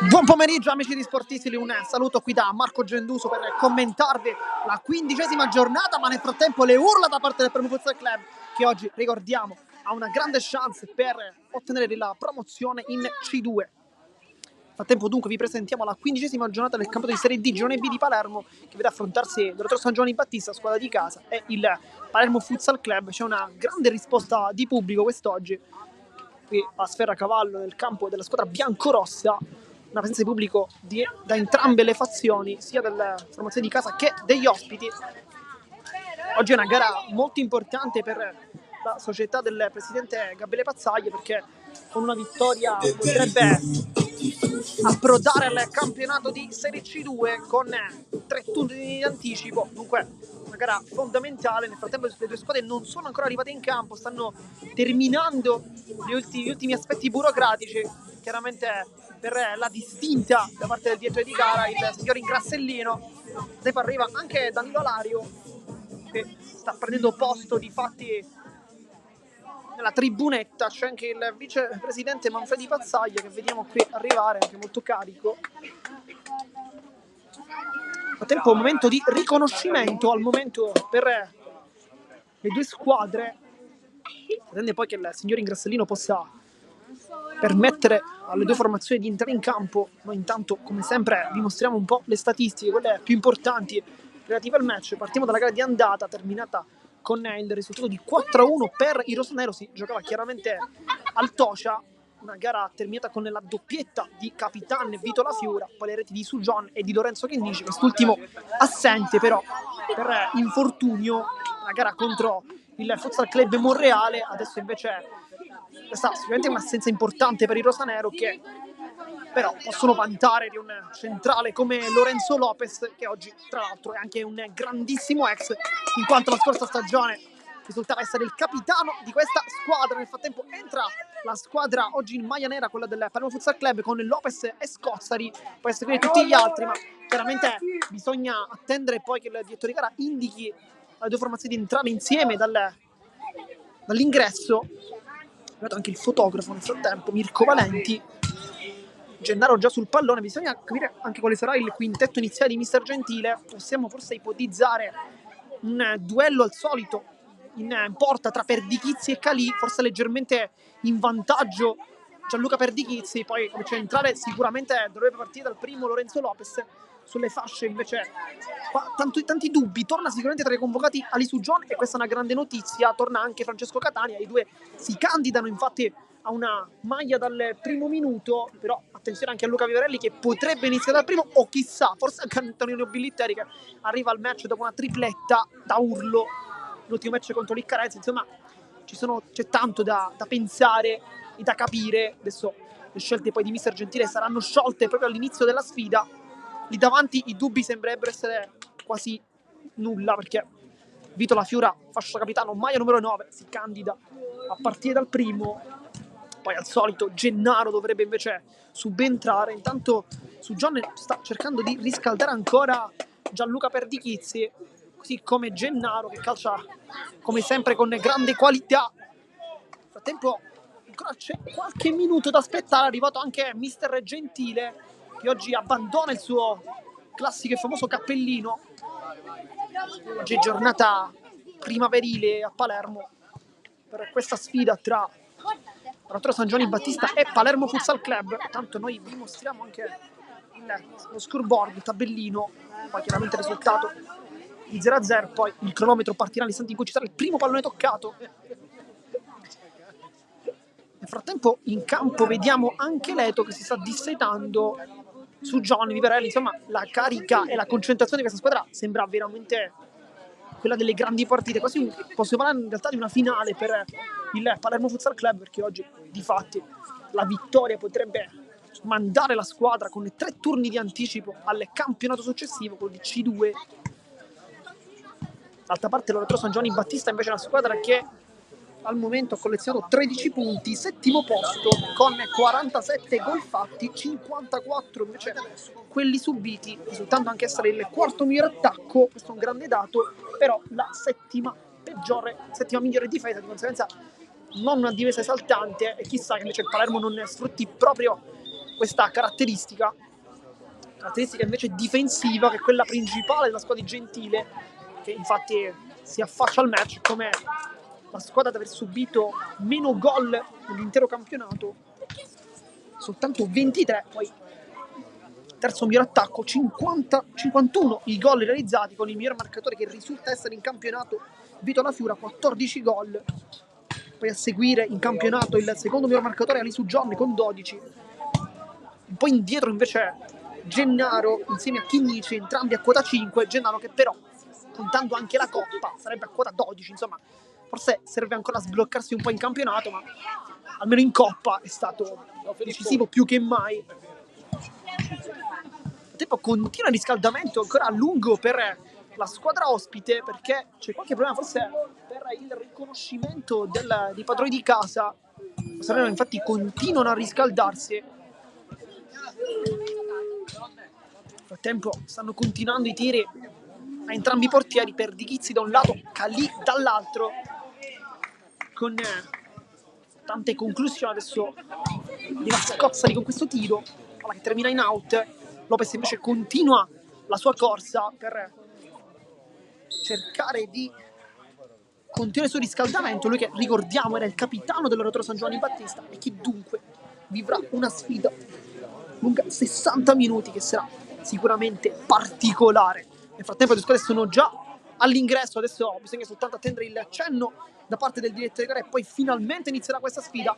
Buon pomeriggio amici di Sportissili, un saluto qui da Marco Genduso per commentarvi la 15ª giornata, ma nel frattempo le urla da parte del Palermo Futsal Club, che oggi, ricordiamo, ha una grande chance per ottenere la promozione in C2. Nel frattempo dunque vi presentiamo la 15ª giornata del campionato di Serie D Girone B di Palermo, che vede affrontarsi Dottor San Giovanni Battista, squadra di casa, e il Palermo Futsal Club. C'è una grande risposta di pubblico quest'oggi qui a Sfera Cavallo nel campo della squadra biancorossa, una presenza di pubblico da entrambe le fazioni, sia della formazione di casa che degli ospiti. Oggi è una gara molto importante per la società del presidente Gabriele Pazzaglia, perché con una vittoria potrebbe approdare al campionato di Serie C2 con 3 turni di anticipo. Dunque una gara fondamentale. Nel frattempo le due squadre non sono ancora arrivate in campo, stanno terminando gli ultimi aspetti burocratici. Chiaramente per la distinta da parte del direttore di gara, il signor Ingrassellino. Poi arriva anche Danilo Lario, che sta prendendo posto di fatti nella tribunetta. C'è anche il vicepresidente Manfredi Pazzaglia, che vediamo qui arrivare, anche molto carico. A tempo un momento di riconoscimento al momento per le due squadre. Attende poi che il signor Ingrassellino possa permettere alle due formazioni di entrare in campo. Noi intanto, come sempre, vi mostriamo un po' le statistiche, quelle più importanti relative al match. Partiamo dalla gara di andata, terminata con il risultato di 4-1 per i rossonero. Si giocava chiaramente al Tocia, una gara terminata con la doppietta di Capitan Vito La Fiura, poi le reti di Sujon e di Lorenzo Chendici, quest'ultimo assente però per infortunio. Una gara contro il Futsal Club Monreale. Adesso invece questa sicuramente è un'assenza importante per i rosanero, che però possono vantare di un centrale come Lorenzo Lopez, che oggi tra l'altro è anche un grandissimo ex, in quanto la scorsa stagione risultava essere il capitano di questa squadra. Nel frattempo entra la squadra oggi in maglia nera, quella del Palermo Futsal Club, con Lopez e Scozzari, poi seguire tutti gli altri, ma chiaramente bisogna attendere poi che il direttore di gara indichi alle due formazioni di entrare insieme dall'ingresso. È arrivato anche il fotografo nel frattempo, Mirko Valenti. Gennaro già sul pallone. Bisogna capire anche quale sarà il quintetto iniziale di Mister Gentile. Possiamo forse ipotizzare un duello al solito in porta tra Perdichizzi e Calì, forse leggermente in vantaggio Gianluca Perdichizzi. Poi come centrale sicuramente dovrebbe partire dal primo Lorenzo Lopez. Sulle fasce invece tanti dubbi. Torna sicuramente tra i convocati Ali Sujon, e questa è una grande notizia. Torna anche Francesco Catania. I due si candidano infatti a una maglia dal primo minuto, però attenzione anche a Luca Vivarelli, che potrebbe iniziare dal primo, o chissà forse anche Antonio Billitteri, che arriva al match dopo una tripletta da urlo, l'ultimo match contro l'Iccarezza. Insomma c'è tanto da pensare e da capire. Adesso le scelte poi di Mister Gentile saranno sciolte proprio all'inizio della sfida. Lì davanti i dubbi sembrerebbero essere quasi nulla, perché Vito La Fiura, fascia capitano, maglia numero 9, si candida a partire dal primo. Poi al solito Gennaro dovrebbe invece subentrare. Intanto Sujon sta cercando di riscaldare ancora Gianluca Perdichizzi, così come Gennaro, che calcia come sempre con grande qualità. Nel frattempo ancora c'è qualche minuto da aspettare. È arrivato anche Mister Gentile, che oggi abbandona il suo classico e famoso cappellino. Oggi è giornata primaverile a Palermo per questa sfida tra Dottor San Giovanni Battista e Palermo Futsal Club. Tanto noi vi mostriamo anche lo scoreboard, il tabellino, poi chiaramente il risultato di 0-0, poi il cronometro partirà all'istante in cui ci sarà il primo pallone toccato. Nel frattempo in campo vediamo anche Leto, che si sta dissetando su Giovanni Vivarelli. Insomma, la carica e la concentrazione di questa squadra sembra veramente quella delle grandi partite, quasi possiamo parlare in realtà di una finale per il Palermo Futsal Club, perché oggi di fatti la vittoria potrebbe mandare la squadra con 3 turni di anticipo al campionato successivo, quello di C2. D'altra parte l'Oretro San Giovanni Battista invece è una squadra che al momento ha collezionato 13 punti, settimo posto con 47 gol fatti, 54 invece quelli subiti, risultando anche essere il quarto migliore attacco. Questo è un grande dato, però la settima migliore difesa, di conseguenza non una difesa esaltante, e chissà che invece il Palermo non sfrutti proprio questa caratteristica invece difensiva, che è quella principale della squadra di Gentile, che infatti si affaccia al match come la squadra ad aver subito meno gol nell'intero campionato, soltanto 23, poi terzo miglior attacco, 51 i gol realizzati, con il miglior marcatore che risulta essere in campionato Vito La Fiura, 14 gol. Poi a seguire in campionato il secondo miglior marcatore Alisu John con 12. Un po' indietro invece Gennaro insieme a Chinnici, entrambi a quota 5. Gennaro che però, contando anche la Coppa, sarebbe a quota 12. Insomma, forse serve ancora a sbloccarsi un po' in campionato, ma almeno in Coppa è stato decisivo più che mai. Nel tempo continua il riscaldamento ancora a lungo per la squadra ospite, perché c'è qualche problema forse per il riconoscimento dei padroni di casa. Salerno infatti continuano a riscaldarsi. Nel frattempo stanno continuando i tiri a entrambi i portieri, per Dichizzi da un lato, Calì dall'altro, con tante conclusioni. Adesso arriva Scozzari con questo tiro, palla che termina in out. Lopez invece continua la sua corsa per cercare di continuare il suo riscaldamento. Lui che, ricordiamo, era il capitano dell'Oratorio San Giovanni Battista e che dunque vivrà una sfida lunga 60 minuti che sarà sicuramente particolare. Nel frattempo le squadre sono già all'ingresso, adesso bisogna soltanto attendere il cenno da parte del direttore di gara e poi finalmente inizierà questa sfida.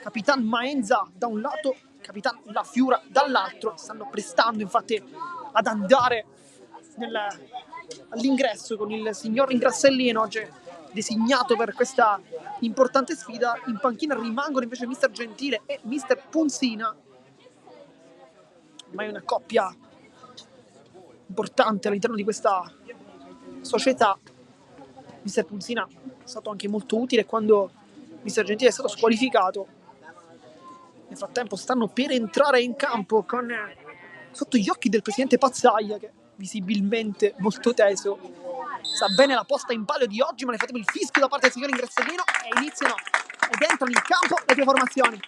Capitan Maenza da un lato, Capitan La Fiura dall'altro, stanno prestando infatti ad andare all'ingresso con il signor Ingrassellino, oggi designato per questa importante sfida. In panchina rimangono invece Mister Gentile e Mister Punzina, ormai una coppia importante all'interno di questa società. Mister Punzina è stato anche molto utile quando Mister Gentile è stato squalificato. Nel frattempo stanno per entrare in campo con sotto gli occhi del presidente Pazzaia, che visibilmente molto teso sa bene la posta in palio di oggi, ma nel frattempo il fischio da parte del signor Ingrassellino e iniziano ed entrano in campo le due formazioni.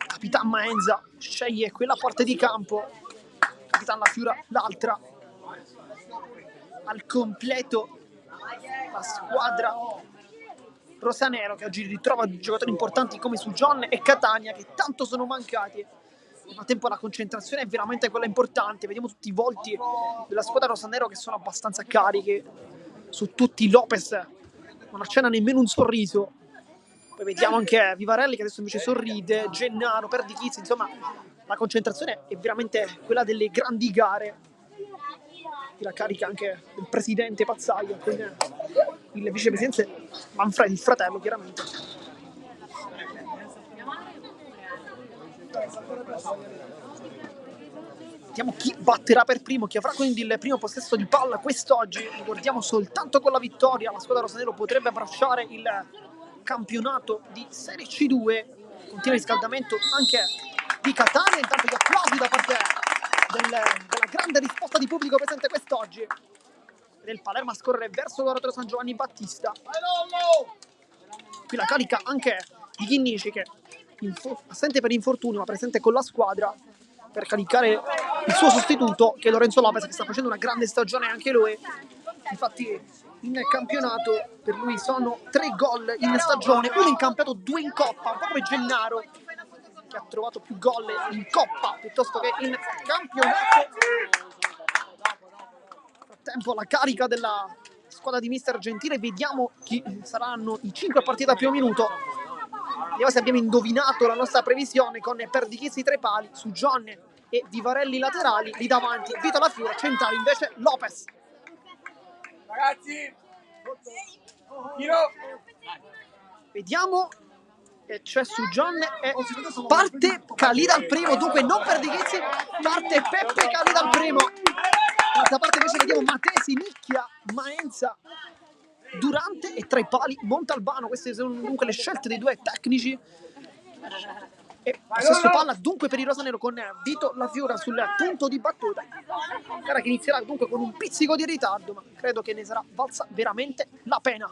Capitan Maenza sceglie quella parte di campo, Capitan La Fiura l'altra. Al completo la squadra rosanero, che oggi ritrova giocatori importanti come su John e Catania, che tanto sono mancati. Nel frattempo la concentrazione è veramente quella importante. Vediamo tutti i volti della squadra rosanero che sono abbastanza carichi. Su tutti Lopez non accenna nemmeno un sorriso. Poi vediamo anche Vivarelli che adesso invece sorride, Gennaro, Perdichizzi. Insomma, la concentrazione è veramente quella delle grandi gare. La carica anche del presidente Pazzaia con il vicepresidente Manfredi, il fratello chiaramente. Vediamo chi batterà per primo, chi avrà quindi il primo possesso di palla quest'oggi. Ricordiamo, soltanto con la vittoria la squadra rosanero potrebbe abbracciare il campionato di Serie C2. Continua il riscaldamento anche di Catania, intanto gli applausi da parte della grande risposta di pubblico presente quest'oggi. Del Palermo a scorrere verso l'Oratorio San Giovanni Battista. Qui la carica anche di Chinnici, che assente per infortunio ma presente con la squadra per caricare il suo sostituto, che è Lorenzo Lopez, che sta facendo una grande stagione anche lui. Infatti in campionato per lui sono 3 gol in stagione, 1 in campionato, 2 in Coppa, un po' come Gennaro, che ha trovato più gol in Coppa piuttosto che in campionato. Nel frattempo la carica della squadra di Mister Gentile, vediamo chi saranno i 5 partite a primo minuto. Vediamo se abbiamo indovinato la nostra previsione, con Perdichizzi 3 pali, su John e Vivarelli laterali, lì davanti Vito La Fiura, centrali invece Lopez. Ragazzi, vediamo che c'è su John e parte Calì dal primo, dunque non Perdichizzi, parte Peppe Calì dal primo. Dall'altra parte invece vediamo Matesi, Nicchia, Maenza, Durante e tra i pali Montalbano. Queste sono dunque le scelte dei due tecnici. E possesso palla dunque per il rosanero con Vito La Fiura sul punto di battuta. Gara che inizierà dunque con un pizzico di ritardo, ma credo che ne sarà valsa veramente la pena.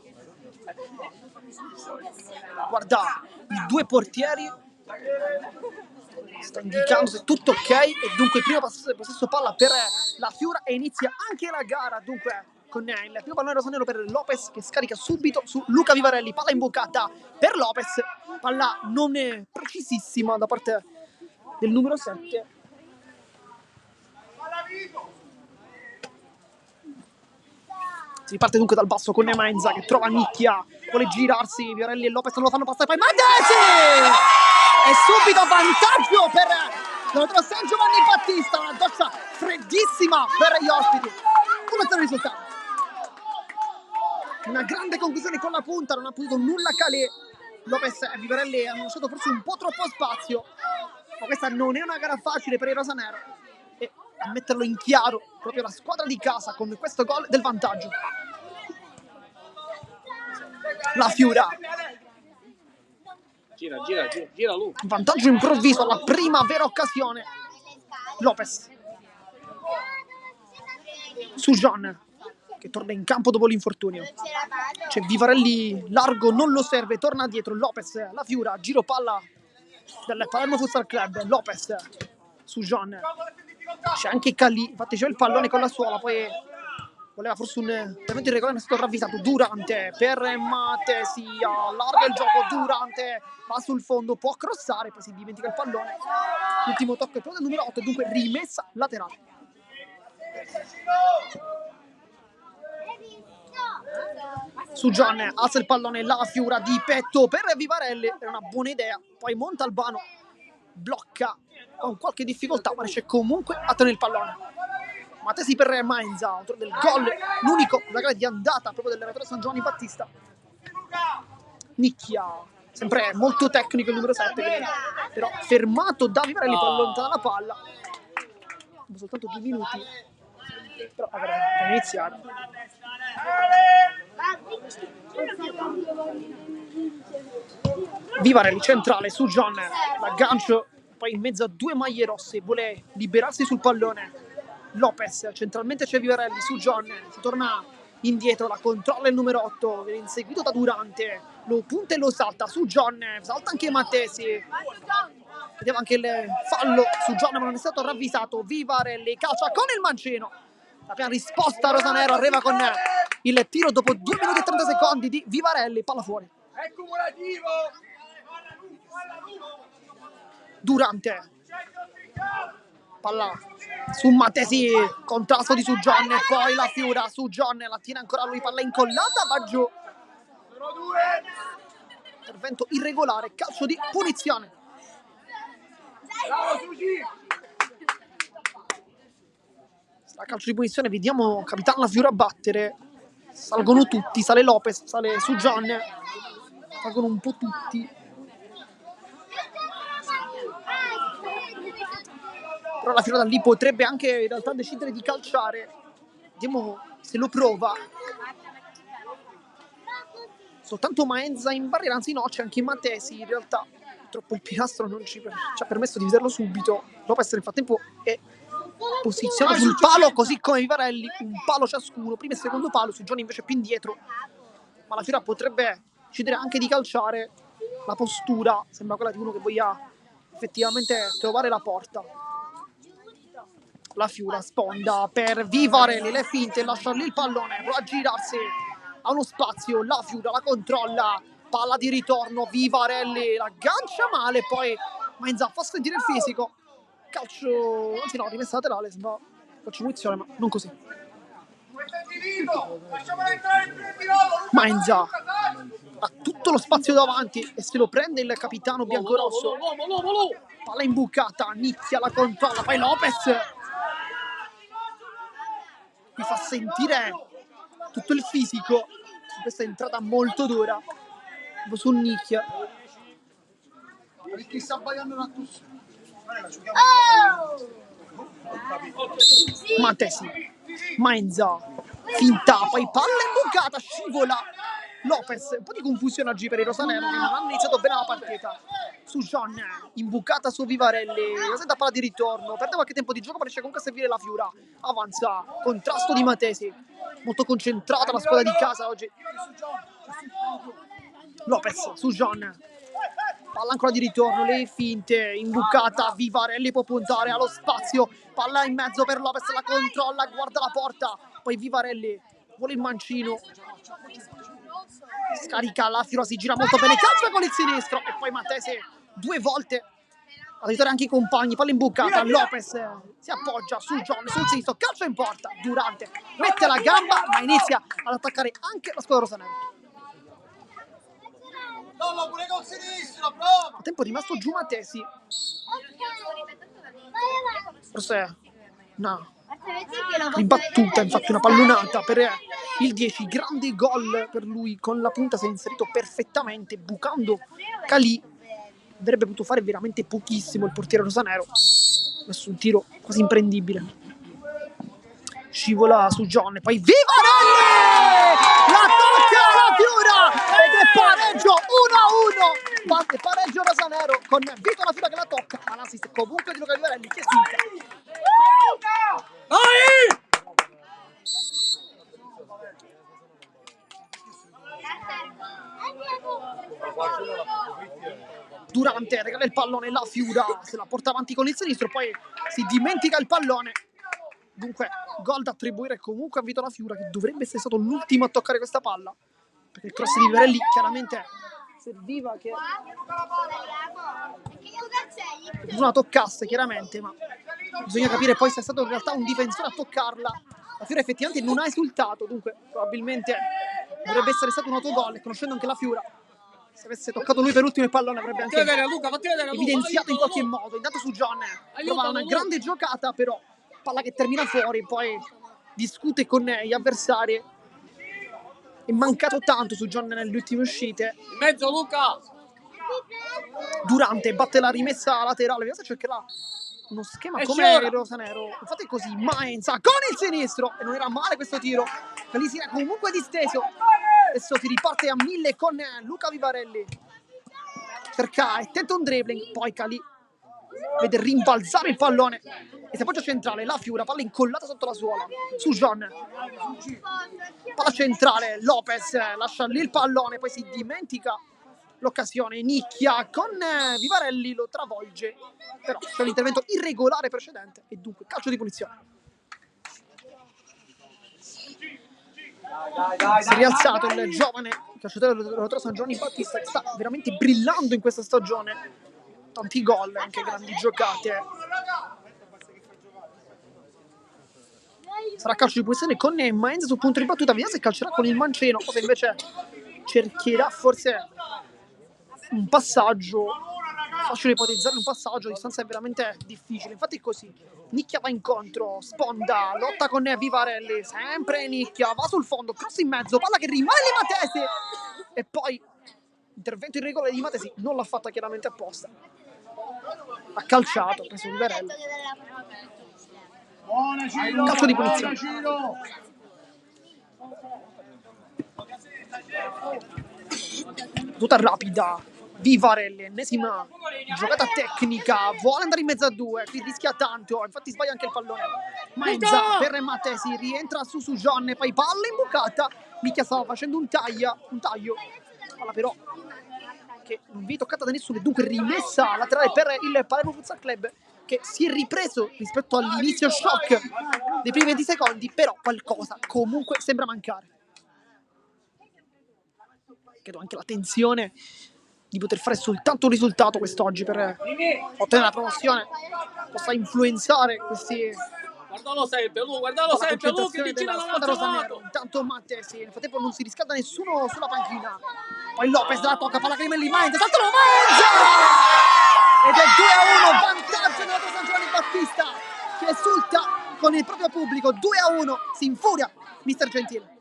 Guarda, i due portieri sta indicando se tutto ok e dunque il primo possesso palla per La Fiura e inizia anche la gara dunque con il primo pallone rosanero per Lopez che scarica subito su Luca Vivarelli, palla imboccata per Lopez, palla non precisissima da parte del numero 7. Si riparte dunque dal basso con Mainza che trova Nicchia, vuole girarsi, Vivarelli e Lopez non lo fanno passare, poi Mandesi! E subito vantaggio per l'altro San Giovanni Battista, una doccia freddissima per gli ospiti. 1-0 risultato. Una grande conclusione con la punta, non ha potuto nulla Calè. Lopez e Vivarelli hanno lasciato forse un po' troppo spazio, ma questa non è una gara facile per il rosanero. E a metterlo in chiaro proprio la squadra di casa con questo gol del vantaggio. La Fiura. Gira lui. Vantaggio improvviso alla prima vera occasione. Lopez. Su John che torna in campo dopo l'infortunio. C'è Vivarelli largo, non lo serve, torna dietro Lopez, La Fiura, giro palla del Palermo Futsal Club. Lopez su John. C'è anche Calì, infatti c'è il pallone con la suola, poi voleva forse un intervento irregolare, è stato ravvisato. Durante per Matesi, allarga il gioco, Durante va sul fondo, può crossare, poi si dimentica il pallone. L'ultimo tocco è quello del numero 8, dunque rimessa laterale. Su John, alza il pallone, La Fiura di petto per Vivarelli, è una buona idea, poi Montalbano blocca con qualche difficoltà, ma riesce comunque a tenere il pallone. Matesi per Mainza, autore del gol, l'unico la gara di andata proprio dell'allenatore San Giovanni Battista. Nicchia, sempre molto tecnico il numero 7, però fermato da Vivarelli per allontanare la palla. Abbiamo soltanto 2 minuti, però per iniziare. Vivarelli centrale su John, l'aggancio poi in mezzo a 2 maglie rosse, vuole liberarsi sul pallone. Lopez, centralmente c'è Vivarelli su John, si torna indietro, la controlla il numero 8, viene inseguito da Durante, lo punta e lo salta su John, salta anche Matesi, vedeva anche il fallo su John ma non è stato ravvisato. Vivarelli calcia con il mancino, la prima risposta rosanero arriva con il tiro dopo 2 minuti e 30 secondi di Vivarelli, palla fuori. È cumulativo. Durante, palla su Matesi, contrasto di su John e poi La Fiura su John, la tiene ancora lui, palla incollata, va giù. Intervento irregolare, calcio di punizione. La calcio di punizione, vediamo capitano La Fiura a battere. Salgono tutti, sale Lopez, sale su John, salgono un po' tutti. Però La Fiora da lì potrebbe anche in realtà decidere di calciare. Vediamo se lo prova. Soltanto Maenza in barriera, anzi no, c'è anche Matesi in realtà. Purtroppo il pilastro non ci ha permesso di vederlo subito. Lopez nel frattempo è posizionato sul palo, così come Vivarelli, un palo ciascuno, primo e secondo palo, su Giovanni invece più indietro. Ma La Fiora potrebbe decidere anche di calciare. La postura sembra quella di uno che voglia effettivamente trovare la porta. La Fiura sponda per Vivarelli, le finte, lascia lì il pallone, può girarsi, ha uno spazio, La Fiura la controlla, palla di ritorno, Vivarelli l'aggancia male, poi Mainza fa sentire il fisico, calcio, anzi no, rimessa laterale, sembra calcio munizione, ma non così. Mainza ha tutto lo spazio davanti e se lo prende il capitano biancorosso, palla imbucata, Nicchia la controlla, poi Lopez mi fa sentire tutto il fisico, questa entrata molto dura su Nicchia. Matesi, Mainza, finta, poi palla imbucata, scivola Lopez, un po' di confusione oggi per i rosanero che non hanno iniziato bene la partita. Su John, imbucata su Vivarelli, la senta palla di ritorno, perde qualche tempo di gioco per riesce comunque a servire la Fiura. Avanza, contrasto di Matesi, molto concentrata la squadra di casa oggi. Lopez su John, palla ancora di ritorno, le finte, imbucata, Vivarelli può puntare allo spazio, palla in mezzo per Lopez, la controlla, guarda la porta, poi Vivarelli vuole il mancino, scarica la Fiora, si gira molto bene, calcia con il sinistro e poi Matese 2 volte ad aiutare anche i compagni, palla imbucata, Lopez si appoggia su John, sul sinistro, calcio in porta, Durante mette la gamba ma inizia ad attaccare anche la squadra rosanera. Pure col sinistro, bravo! A tempo è rimasto giù Matesi, forse no, ribattuta, infatti una pallonata per il 10, grande gol per lui, con la punta si è inserito perfettamente, bucando Calì, avrebbe potuto fare veramente pochissimo il portiere rosanero, messo un tiro quasi imprendibile, scivola su John e poi Vivarelli! La tocca la Fiura ed è pareggio 1-1, pareggio rosanero con Vito La Fiura che la tocca, ma l'assist comunque di Luca Vivarelli che esulta. Durante regala il pallone, la Fiura se la porta avanti con il sinistro, poi si dimentica il pallone. Dunque, gol da attribuire comunque a Vito La Fiura, che dovrebbe essere stato l'ultimo a toccare questa palla, perché il cross di Vivarelli chiaramente serviva che non toccasse chiaramente, ma bisogna capire poi se è stato in realtà un difensore a toccarla. La Fiura effettivamente non ha esultato, dunque probabilmente dovrebbe essere stato un autogol, e conoscendo anche la Fiura, se avesse toccato lui per ultimo il pallone avrebbe anche evidenziato in qualche modo. Intanto su John trova una grande giocata, però palla che termina fuori, poi discute con gli avversari. È mancato tanto su John nelle ultime uscite. In mezzo Luca! Durante batte la rimessa laterale, vediamo se cercherà uno schema come il rosanero. Infatti è così, Mainza con il sinistro, e non era male questo tiro, Calì si era comunque disteso. Adesso si riparte a 1000 con Luca Vivarelli, cerca e tenta un dribbling, poi Calì vede rimbalzare il pallone e si appoggia centrale, la Fiura, palla incollata sotto la suola, su John, palla centrale, Lopez lascia lì il pallone, poi si dimentica l'occasione, nicchia con Vivarelli, lo travolge, però c'è un intervento irregolare precedente e dunque calcio di punizione. Si è rialzato il giovane calciatore della San Giovanni Battista, che sta veramente brillando in questa stagione, tanti gol, anche grandi giocate. Sarà calcio di punizione con Mainz sul punto di battuta, vediamo se calcerà con il mancino o se invece cercherà forse un passaggio. Facile ipotizzare un passaggio, a distanza è veramente difficile, infatti è così. Nicchia va incontro, sponda, lotta con Vivarelli, sempre Nicchia, va sul fondo, cross in mezzo, palla che rimane di Matesi e poi intervento irregolare di Matesi, non l'ha fatta chiaramente apposta, ha calciato, ha preso Vivarelli. Calcio di punizione. Tutta rapida, Vivarelli, ennesima giocata tecnica, vuole andare in mezzo a due, qui rischia tanto, infatti sbaglia anche il pallone. Mainza per Matesi, rientra su John, poi palla imbucata, Nicchia stava facendo un taglio, palla però che non viene toccata da nessuno e dunque rimessa laterale per il Palermo Futsal Club, che si è ripreso rispetto all'inizio shock dei primi 20 secondi, però qualcosa comunque sembra mancare. Credo anche la tensione di poter fare soltanto un risultato quest'oggi per ottenere la promozione possa influenzare questi. Guardalo sempre, Lu, che ti gira dall'altro lato. Intanto Matesi, nel frattempo non si riscalda nessuno sulla panchina. Poi Lopez la tocca, palla che rimane lì, Mainz, saltano Mainz! Ed è 2-1, vantaggio della San Giovanni Battista, che esulta con il proprio pubblico, 2-1, si infuria Mister Gentile.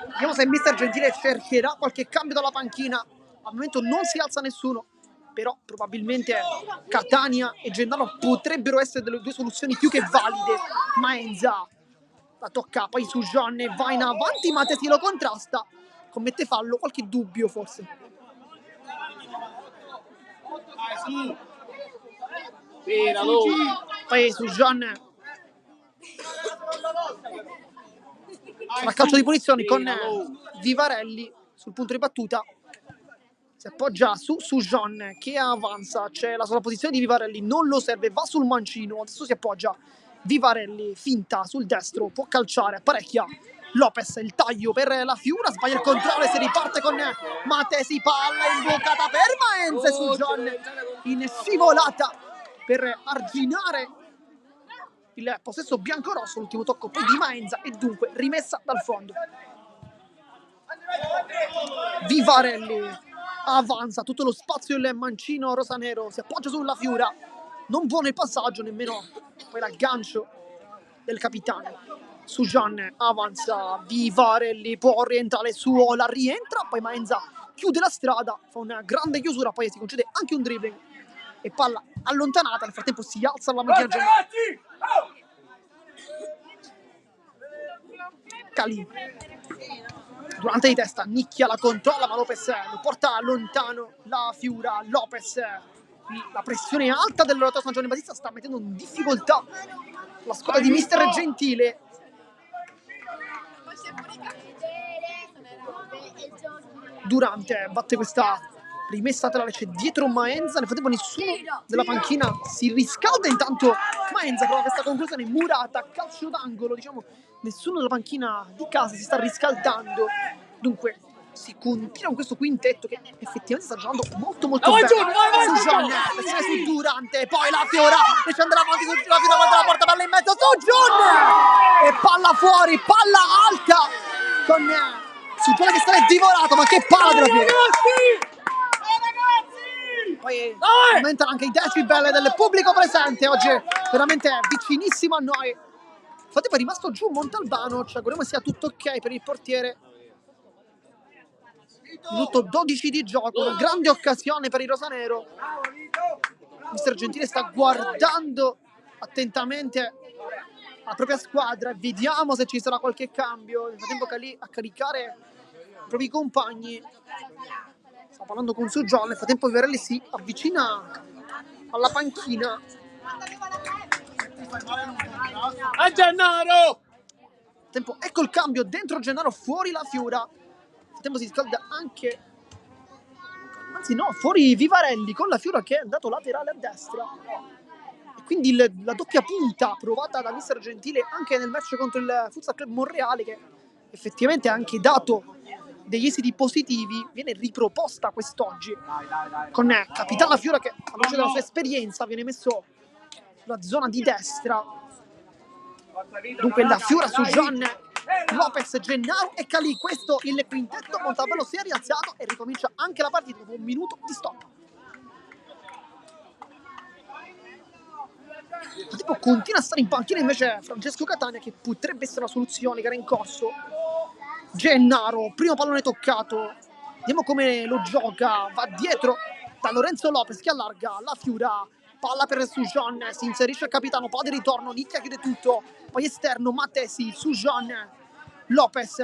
Vediamo se Mister Gentile cercherà qualche cambio dalla panchina. Al momento non si alza nessuno. però probabilmente Catania e Gennaro potrebbero essere delle due soluzioni più che valide. Maenza la tocca poi su Jean e va in avanti, Matesi lo contrasta, commette fallo, qualche dubbio forse. Poi su Jean la calcio di punizione con Vivarelli sul punto di battuta, si appoggia su Jean che avanza, c'è la sovrapposizione di Vivarelli, non lo serve, va sul mancino, adesso si appoggia Vivarelli, finta sul destro, può calciare, apparecchia Lopez, il taglio per la Fiura, sbaglia il controllo e si riparte con Matesi, palla imbucata per Maenza e su Jean in scivolata per arginare il possesso biancorosso, l'ultimo tocco poi di Maenza e dunque rimessa dal fondo. Vivarelli avanza, tutto lo spazio il mancino rosanero, si appoggia sulla Fiura, non buono il passaggio, nemmeno poi l'aggancio del capitano. Su Jean avanza Vivarelli, può rientrare su Ola, rientra, poi Maenza chiude la strada, fa una grande chiusura, poi si concede anche un dribbling e palla allontanata, nel frattempo si alza la macchina Gennaro. Calì durante di testa, nicchia la controlla, ma Lopez lo porta lontano, la Fiura, Lopez, la pressione alta del loro San Giovanni Battista sta mettendo in difficoltà la squadra di mister Gentile. Durante batte questa rimessa laterale, c'è dietro Maenza, nel frattempo nessuno della panchina si riscalda, intanto Maenza prova questa conclusione murata, calcio d'angolo, diciamo, nessuno della panchina di casa si sta riscaldando, dunque si continua con questo quintetto che effettivamente sta giocando molto bene. Su Jean, pressione su Durante, poi la Fiora riesce ad andare avanti su la Fiora, guarda la porta, palla in mezzo su Jean e palla fuori, palla alta con su quello che sta divorato, ma che palla della Fiora! Poi aumentano anche i decibel del pubblico presente, oggi è veramente vicinissimo a noi. Infatti poi è rimasto giù Montalbano, ci auguriamo sia tutto ok per il portiere. Minuto 12 di gioco, una grande occasione per il rosanero. Mister Gentile sta guardando attentamente la propria squadra, vediamo se ci sarà qualche cambio. Nel frattempo Calì a caricare i propri compagni, sta parlando con su John. Nel frattempo Vivarelli si avvicina alla panchina. A Gennaro! Tempo, ecco il cambio dentro Gennaro, fuori la Fiura. Nel tempo si scalda anche, anzi no, fuori Vivarelli con la Fiura che è andato laterale a destra. E quindi la doppia punta provata da mister Gentile anche nel match contro il Futsal Club Monreale, che effettivamente ha anche dato degli esiti positivi, viene riproposta quest'oggi con capitano Fiora che alla luce della sua esperienza viene messo sulla zona di destra. Dunque la Fiora su Jean, Lopez, Gennaro e Calì, questo il quintetto. Montalbano si è rialzato e ricomincia anche la partita dopo un minuto di stop. Tipo continua a stare in panchina invece Francesco Catania, che potrebbe essere una soluzione che era in corso. Gennaro, primo pallone toccato, vediamo come lo gioca, va dietro da Lorenzo Lopez che allarga la Fiura, palla per Sujan, si inserisce il capitano, palla di ritorno, Nicchia chiude tutto, poi esterno Matesi, Sujan, Lopez,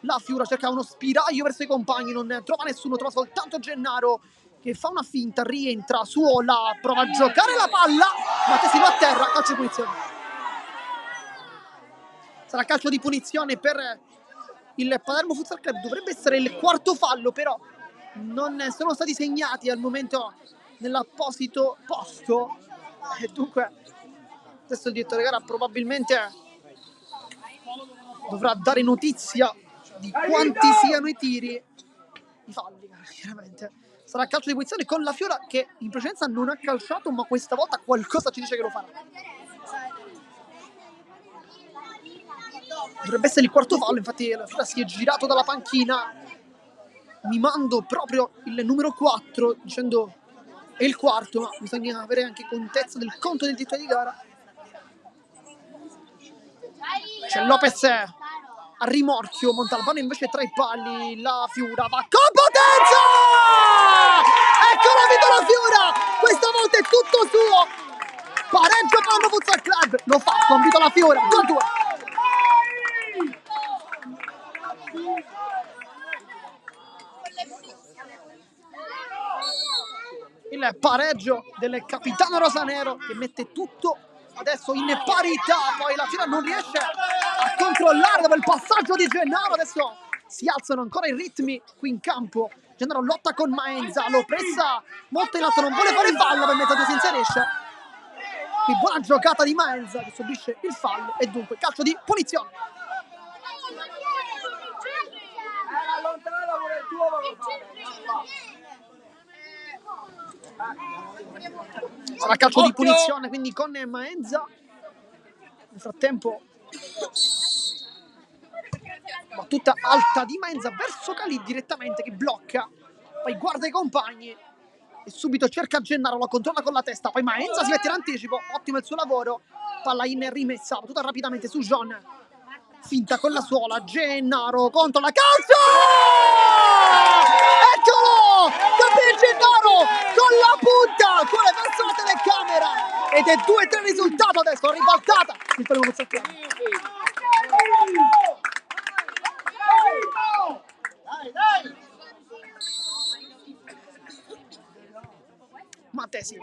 la Fiura cerca uno spiraglio verso i compagni, non trova nessuno, trova soltanto Gennaro che fa una finta, rientra su Ola, prova a giocare la palla, Matesi va a terra, calcio di punizione. Sarà calcio di punizione per il Palermo Futsal Club, dovrebbe essere il quarto fallo, però non sono stati segnati al momento nell'apposito posto e dunque adesso il direttore gara probabilmente dovrà dare notizia di quanti siano i tiri, i falli chiaramente. Sarà calcio di punizione con la Fiora che in precedenza non ha calciato, ma questa volta qualcosa ci dice che lo farà. Dovrebbe essere il quarto fallo, infatti la Fiora si è girato dalla panchina mimando proprio il numero 4 dicendo è il quarto, ma bisogna avere anche contezza del conto del direttore di gara. C'è Lopez a rimorchio, Montalbano invece tra i pali, la Fiura va con potenza ancora vinto la Fiora, questa volta è tutto suo. Pareggio Palermo Futsal Club, lo fa, convinto la Fiora, 2-2. Il pareggio del capitano rosanero che mette tutto adesso in parità, poi la Fiora non riesce a controllare dopo il passaggio di Gennaro, adesso si alzano ancora i ritmi qui in campo. Gennaro lotta con Maenza, lo pressa molto in alto, non vuole fare fallo, per mezzo si inserisce. Qui buona giocata di Maenza che subisce il fallo e dunque calcio di punizione. Sarà calcio di punizione quindi con Maenza. Nel frattempo battuta alta di Maenza verso Khalid direttamente che blocca, poi guarda i compagni e subito cerca Gennaro, lo controlla con la testa, poi Maenza si mette in anticipo, ottimo il suo lavoro, palla in rimessa, battuta rapidamente su John, finta con la suola, Gennaro contro la calcio! Eccolo! Gabriele Gennaro con la punta, con le verso la telecamera ed è 2-3 il risultato adesso, ribaltata il primo Futsal. Mattesi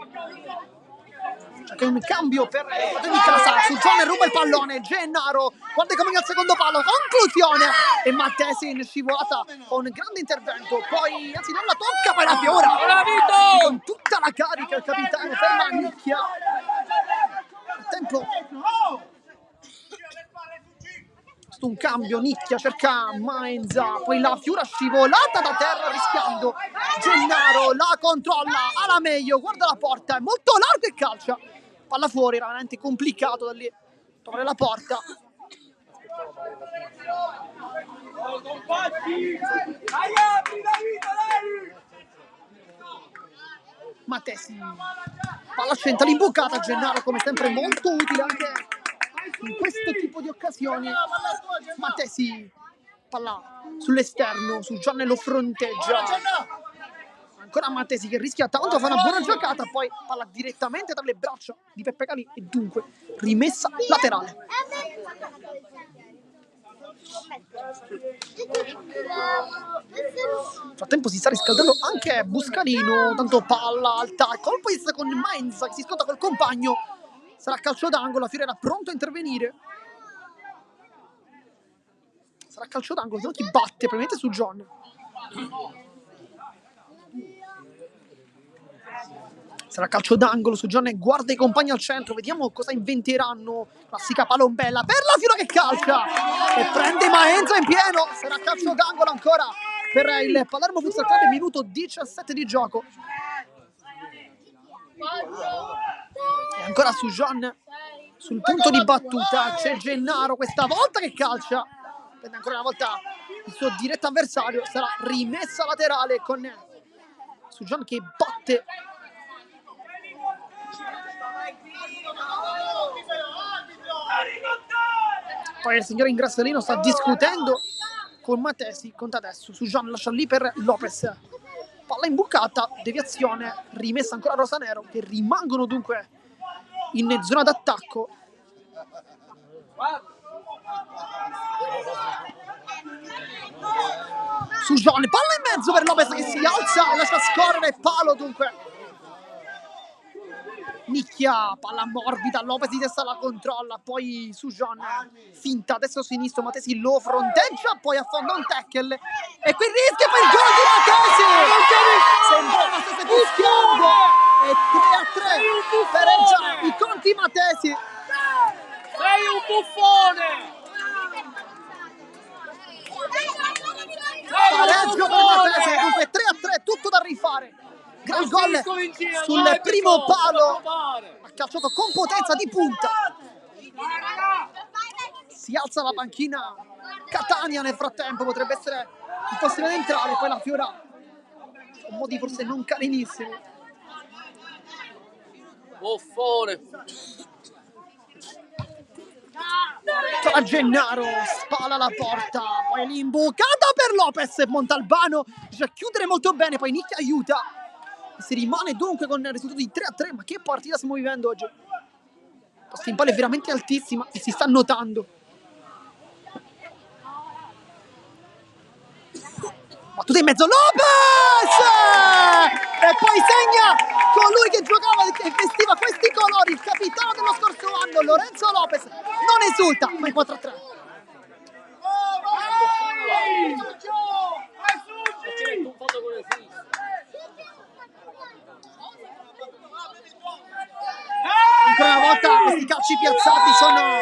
c'è un cambio per di casa su John, ruba il pallone Gennaro, guarda come al secondo palo, conclusione e Mattesi in scivolata con un grande intervento, poi anzi non la tocca, poi la Fiora con tutta la carica il capitano ferma Nicchia. Nel tempo un cambio, Nicchia cerca Maenza, poi la Fiora scivolata da terra rischiando, Gennaro la controlla alla meglio, guarda la porta, è molto largo e calcia, palla fuori, era veramente complicato da lì trovare la porta. Mattesi, palla centra, l'imbucata, Gennaro come sempre molto utile anche in questo tipo di occasioni. Mattesi, palla sull'esterno, su Gianni lo fronteggia, ancora Mattesi che rischia tanto, fa una buona giocata, poi palla direttamente tra le braccia di Peppe Calì e dunque rimessa laterale. Nel frattempo si sta riscaldando anche Buscarino, tanto palla alta, colpo di testa con Maenza che si scontra col compagno, sarà calcio d'angolo, la Fiora era pronto a intervenire. Sarà calcio d'angolo, non ti batte probabilmente su John. Sarà calcio d'angolo su John e guarda i compagni al centro, vediamo cosa inventeranno. Classica palombella per la Fiora che calcia e prende Maenza in pieno. Sarà calcio d'angolo ancora per il Palermo Futsal Club, minuto 17 di gioco. E ancora su John, sul punto di battuta c'è Gennaro, questa volta che calcia, prende ancora una volta il suo diretto avversario, sarà rimessa laterale con su John che batte. Poi il signor Ingrassellino sta discutendo con Mattesi, conta adesso su John, lascia lì per Lopez, palla imbucata, deviazione, rimessa ancora a Rosanero che rimangono dunque in zona d'attacco. Su John, palla in mezzo per Lopez che si alza e lascia scorrere, palo dunque. Nicchia, palla morbida, Lopez di testa la controlla, poi su John, finta, adesso sinistro, Mattesi lo fronteggia, poi affonda un tackle e qui rischia per il gol di Mattesi! Sembrava stesse fischiando e 3-3 pareggia i conti Mattesi. Sei un buffone! Pareggio per Mattesi, dunque 3-3, tutto da rifare. Gran gol sul primo palo, ha calciato con potenza di punta. Si alza la panchina Catania nel frattempo, potrebbe essere il prossimo ad entrare, poi la Fiora con modi forse non carinissimi. Buffone! Tra Gennaro, spala la porta, poi l'imbucata per Lopez, Montalbano riesce a chiudere molto bene, poi Nicchia aiuta. Si rimane dunque con il risultato di 3-3, ma che partita stiamo vivendo oggi? Questa in palla è veramente altissima e si sta notando. Battuta in mezzo, Lopez! E poi segna colui che giocava e vestiva questi colori, il capitano dello scorso anno, Lorenzo Lopez. Non esulta, ma in 4-3. Ancora una volta questi calci piazzati sono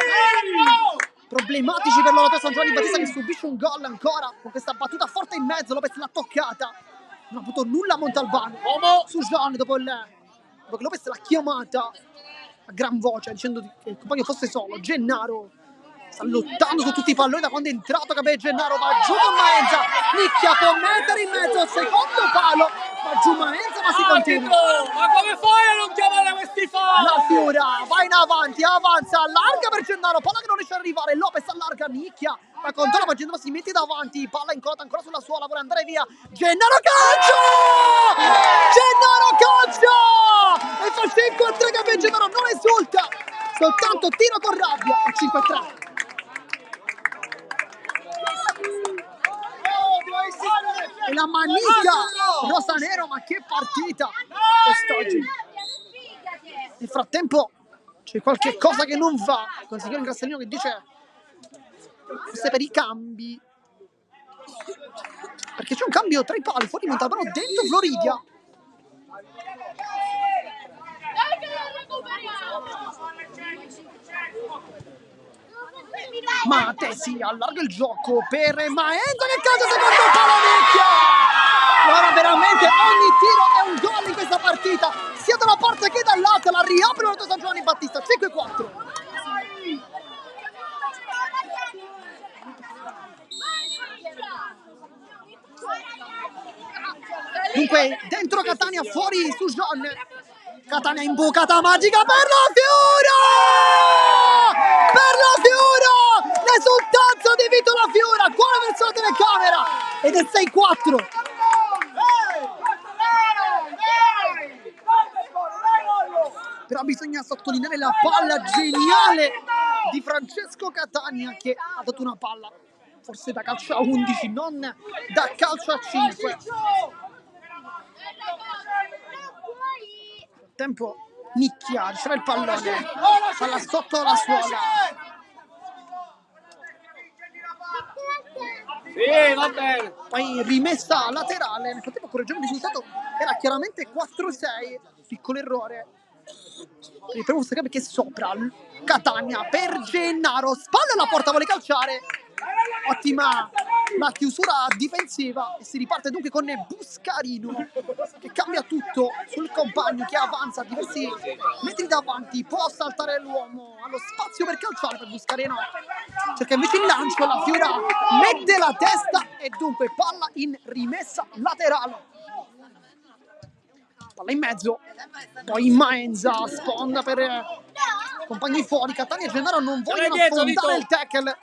problematici per l'Oratorio San Giovanni Battista, che subisce un gol ancora con questa battuta forte in mezzo. Lopez l'ha toccata, non ha avuto nulla Montalbano su Jean dopo che Lopez l'ha chiamata a gran voce dicendo che il compagno fosse solo. Gennaro sta lottando su tutti i palloni da quando è entrato. Capè Gennaro, va giù con Maenza, Nicchia può mettere in mezzo al secondo palo, va giù Maenza, ma si continua. Ma come fai a non chiamare questi falli? La Fiura va in avanti, avanza, allarga per Gennaro, palla che non riesce ad arrivare, Lopez allarga, Nicchia la controlla, ma Gennaro si mette davanti, palla incolata ancora sulla suola, vuole andare via, Gennaro calcio! Gennaro calcio! E fa 5-3, Capè Gennaro non esulta, soltanto tiro con rabbia, a 5-3. E la manica rosanero, ma che partita quest'oggi. Nel frattempo c'è qualche cosa che non va con il signor Grassellino, che dice forse per i cambi, perché c'è un cambio tra i pali, fuori Montalbano, dentro Floridia. Matesi allarga il gioco per Maenza che calcia secondo palo, Nicchia! Allora veramente ogni tiro è un gol in questa partita, sia da una parte che dall'altra. La riapre l'Oratorio San Giovanni Battista, 5-4. Dunque dentro Catania, fuori su John. Catania imbucata magica per la Fiura! Per la Fiura! L'esultanza di Vito La Fiura, qua verso la telecamera, ed è 6-4. Però bisogna sottolineare la palla geniale di Francesco Catania, che ha dato una palla forse da calcio a 11, non da calcio a 5. Nel tempo Nicchia riceve il pallone, palla sotto la suola. Sì, va bene. Poi rimessa laterale, nel frattempo correggendo il risultato, era chiaramente 4-6, piccolo errore. Però sapere perché sopra Catania per Gennaro, spalla alla porta, vuole calciare, ottima la chiusura difensiva e si riparte dunque con Buscarino che cambia tutto sul compagno che avanza diversi metri davanti, può saltare l'uomo, ha lo spazio per calciare per Buscarino, cerca invece il lancio, la Fiora mette la testa e dunque palla in rimessa laterale. Palla in mezzo, poi Maenza sponda per compagni fuori. Catania e Gennaro non vogliono affrontare il tackle.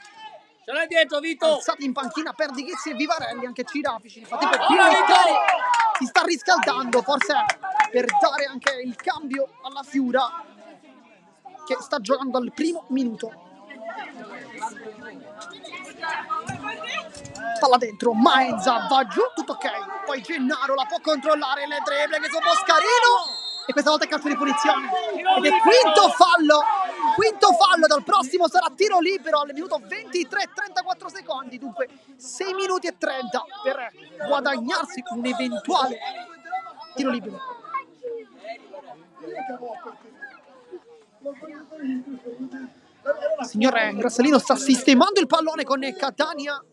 Ce l'hai dietro, Vito! Alzati in panchina per Dighizzi e Vivarelli, anche Cirafici. Infatti per si sta riscaldando, forse per dare anche il cambio alla Fiura, che sta giocando al primo minuto. Palla dentro, Maenza va giù, tutto ok. Poi Gennaro la può controllare, le treble che su Boscarino. E questa volta è calcio di punizione. Ed è quinto fallo. Quinto fallo, dal prossimo sarà tiro libero al minuto 23-34 secondi. Dunque 6 minuti e 30 per guadagnarsi un eventuale tiro libero. Signore Grassellino sta sistemando il pallone con Catania,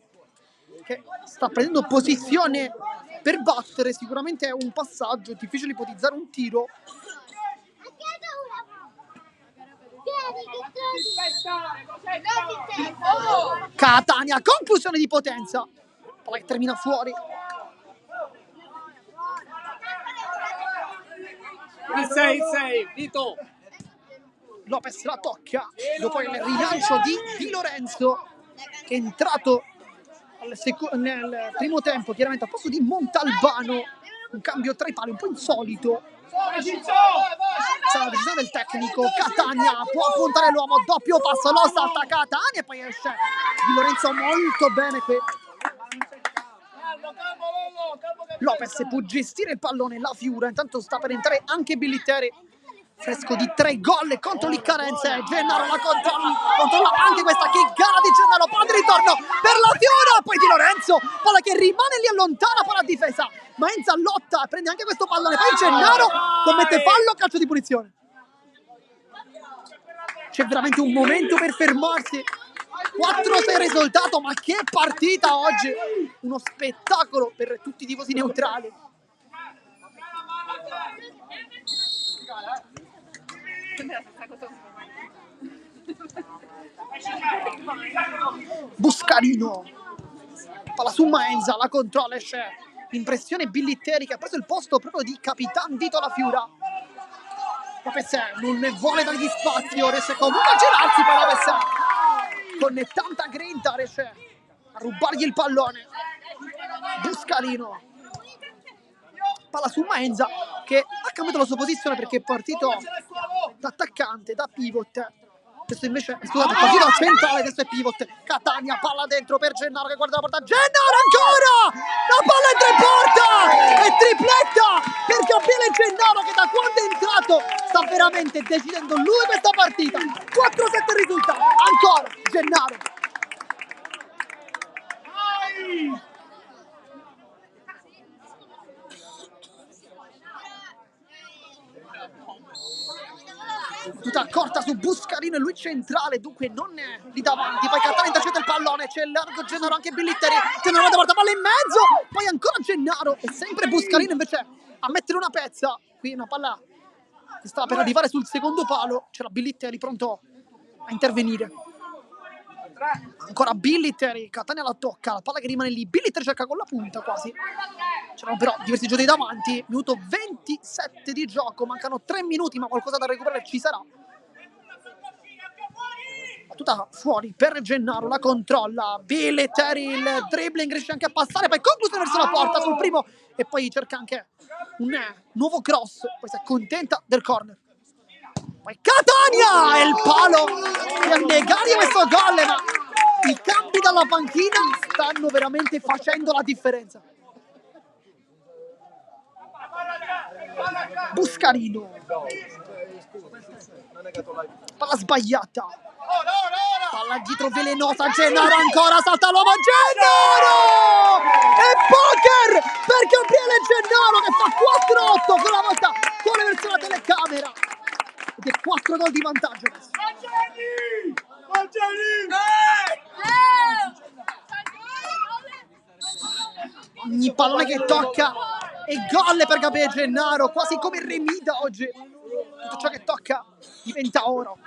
che sta prendendo posizione per battere. Sicuramente è un passaggio, è difficile ipotizzare un tiro. Catania, conclusione di potenza, palla che termina fuori. Il 6, Vito! Lopez la tocca, dopo il rilancio di Di Lorenzo, che è entrato nel primo tempo chiaramente al posto di Montalbano. un cambio tra i pali un po' insolito. C'è la decisione del tecnico. Catania può puntare l'uomo, doppio passo, lo salta Catania e poi esce Di Lorenzo molto bene qui. Lopez può gestire il pallone, la Fiura intanto sta per entrare anche Billitteri, fresco di 3 gol contro l'Iccarense. Gennaro la controlla anche questa, che gara di Gennaro, palla di ritorno per la Fiura, poi Di Lorenzo, palla che rimane lì, allontana palla a difesa, Maenza lotta, prende anche questo pallone, poi Gennaro commette fallo, calcio di punizione. C'è veramente un momento per fermarsi. 4-6 risultato, ma che partita oggi! Uno spettacolo per tutti i tifosi neutrali. Buscarino, palla su Maenza, la controlla, esce impressione Billitteri che ha preso il posto proprio di Capitan Vito La Fiura. Lopez non ne vuole dargli spazio, riesce comunque a girarsi per Lopez. Con tanta grinta riesce a rubargli il pallone. Buscarino, palla su Maenza che ha cambiato la sua posizione perché è partito da attaccante, da pivot. Adesso invece, scusate, è partito da centrale, adesso è pivot. Catania, palla dentro per Gennaro che guarda la porta. Gennaro ancora! La palla entra in porta! E tripletta per Gabriele Gennaro che da quando è entrato sta veramente decidendo lui questa partita. 4-7 risultato, ancora Gennaro. Tutta corta su Buscarino e lui centrale, dunque non è lì davanti. Poi Catania intercetta il pallone, c'è largo Gennaro, anche Billitteri, Gennaro guarda, palla in mezzo, poi ancora Gennaro e sempre Buscarino invece a mettere una pezza. Qui una palla che stava per arrivare sul secondo palo, c'era Billitteri pronto a intervenire. Ancora Billitteri, Catania la tocca, la palla che rimane lì, Billitteri cerca con la punta quasi. C'erano però diversi giochi davanti, minuto 27 di gioco, mancano 3 minuti ma qualcosa da recuperare ci sarà. Battuta fuori per Gennaro, la controlla, Billitteri, il dribbling, riesce anche a passare, poi conclusione verso la porta sul primo e poi cerca anche un nuovo cross, poi si accontenta del corner. Poi Catania e il palo per negare questo gol, ma i cambi dalla panchina stanno veramente facendo la differenza. Buscarino, palla sbagliata, palla dietro velenosa, Gennaro ancora, salta l'uomo, Gennaro! E poker per Gabriele Gennaro che fa 4-8 quella volta con verso la telecamera. Ed è 4 gol di vantaggio. Ogni pallone che tocca e gol per Gabriele Gennaro, quasi come Remida oggi. Tutto ciò che tocca diventa oro.